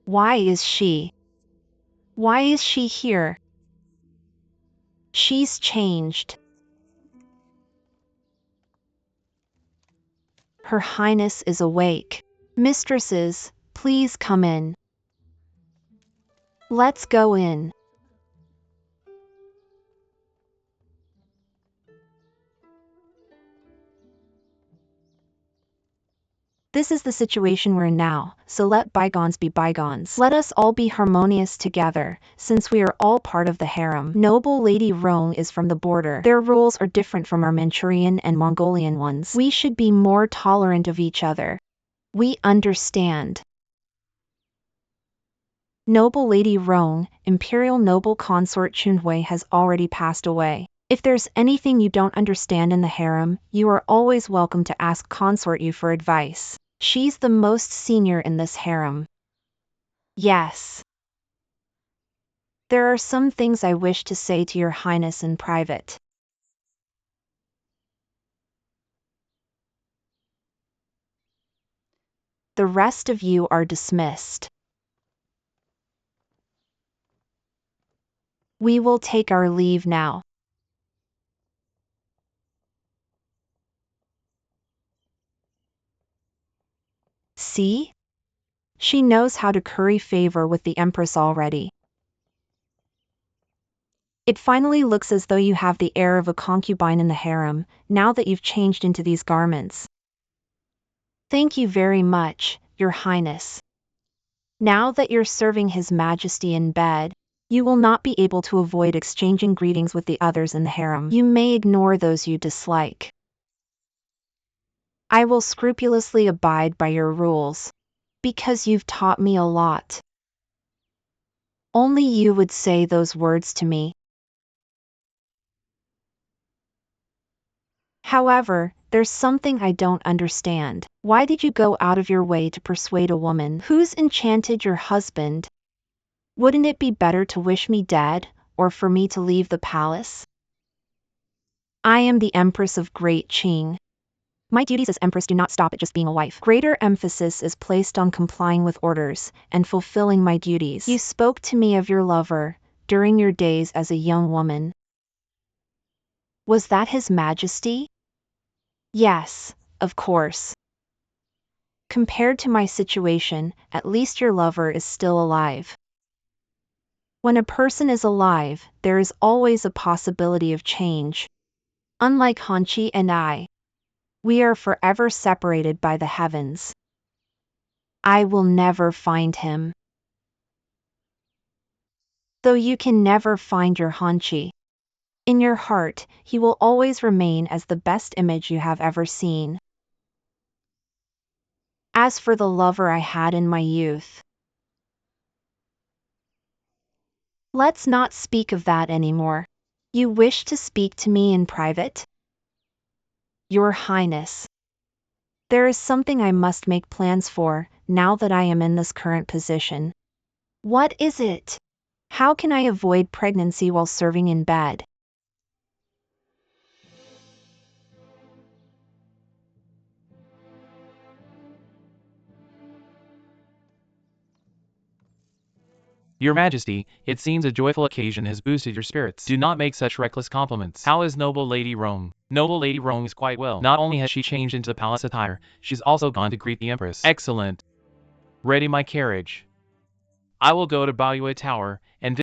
Why is she? Why is she here? She's changed. Her Highness is awake. Mistresses, please come in. Let's go in. This is the situation we're in now, so let bygones be bygones. Let us all be harmonious together, since we are all part of the harem. Noble Lady Rong is from the border. Their rules are different from our Manchurian and Mongolian ones. We should be more tolerant of each other. We understand. Noble Lady Rong, Imperial Noble Consort Chunhui has already passed away. If there's anything you don't understand in the harem, you are always welcome to ask Consort Yu for advice. She's the most senior in this harem. Yes. There are some things I wish to say to your Highness in private. The rest of you are dismissed. We will take our leave now. See? She knows how to curry favor with the Empress already. It finally looks as though you have the air of a concubine in the harem, now that you've changed into these garments. Thank you very much, Your Highness. Now that you're serving His Majesty in bed, you will not be able to avoid exchanging greetings with the others in the harem. You may ignore those you dislike. I will scrupulously abide by your rules, because you've taught me a lot. Only you would say those words to me. However, there's something I don't understand. Why did you go out of your way to persuade a woman who's enchanted your husband? Wouldn't it be better to wish me dead, or for me to leave the palace? I am the Empress of Great Qing. My duties as Empress do not stop at just being a wife. Greater emphasis is placed on complying with orders and fulfilling my duties. You spoke to me of your lover during your days as a young woman. Was that His Majesty? Yes, of course. Compared to my situation, at least your lover is still alive. When a person is alive, there is always a possibility of change. Unlike Hanqi and I, we are forever separated by the heavens. I will never find him. Though you can never find your Hanqi, in your heart, he will always remain as the best image you have ever seen. As for the lover I had in my youth, let's not speak of that anymore. You wish to speak to me in private? Your Highness, there is something I must make plans for, now that I am in this current position. What is it? How can I avoid pregnancy while serving in bed? Your Majesty, it seems a joyful occasion has boosted your spirits. Do not make such reckless compliments. How is noble Lady Rome? Noble Lady Rome is quite well. Not only has she changed into the palace attire, she's also gone to greet the Empress. Excellent. Ready my carriage. I will go to Baoyue Tower and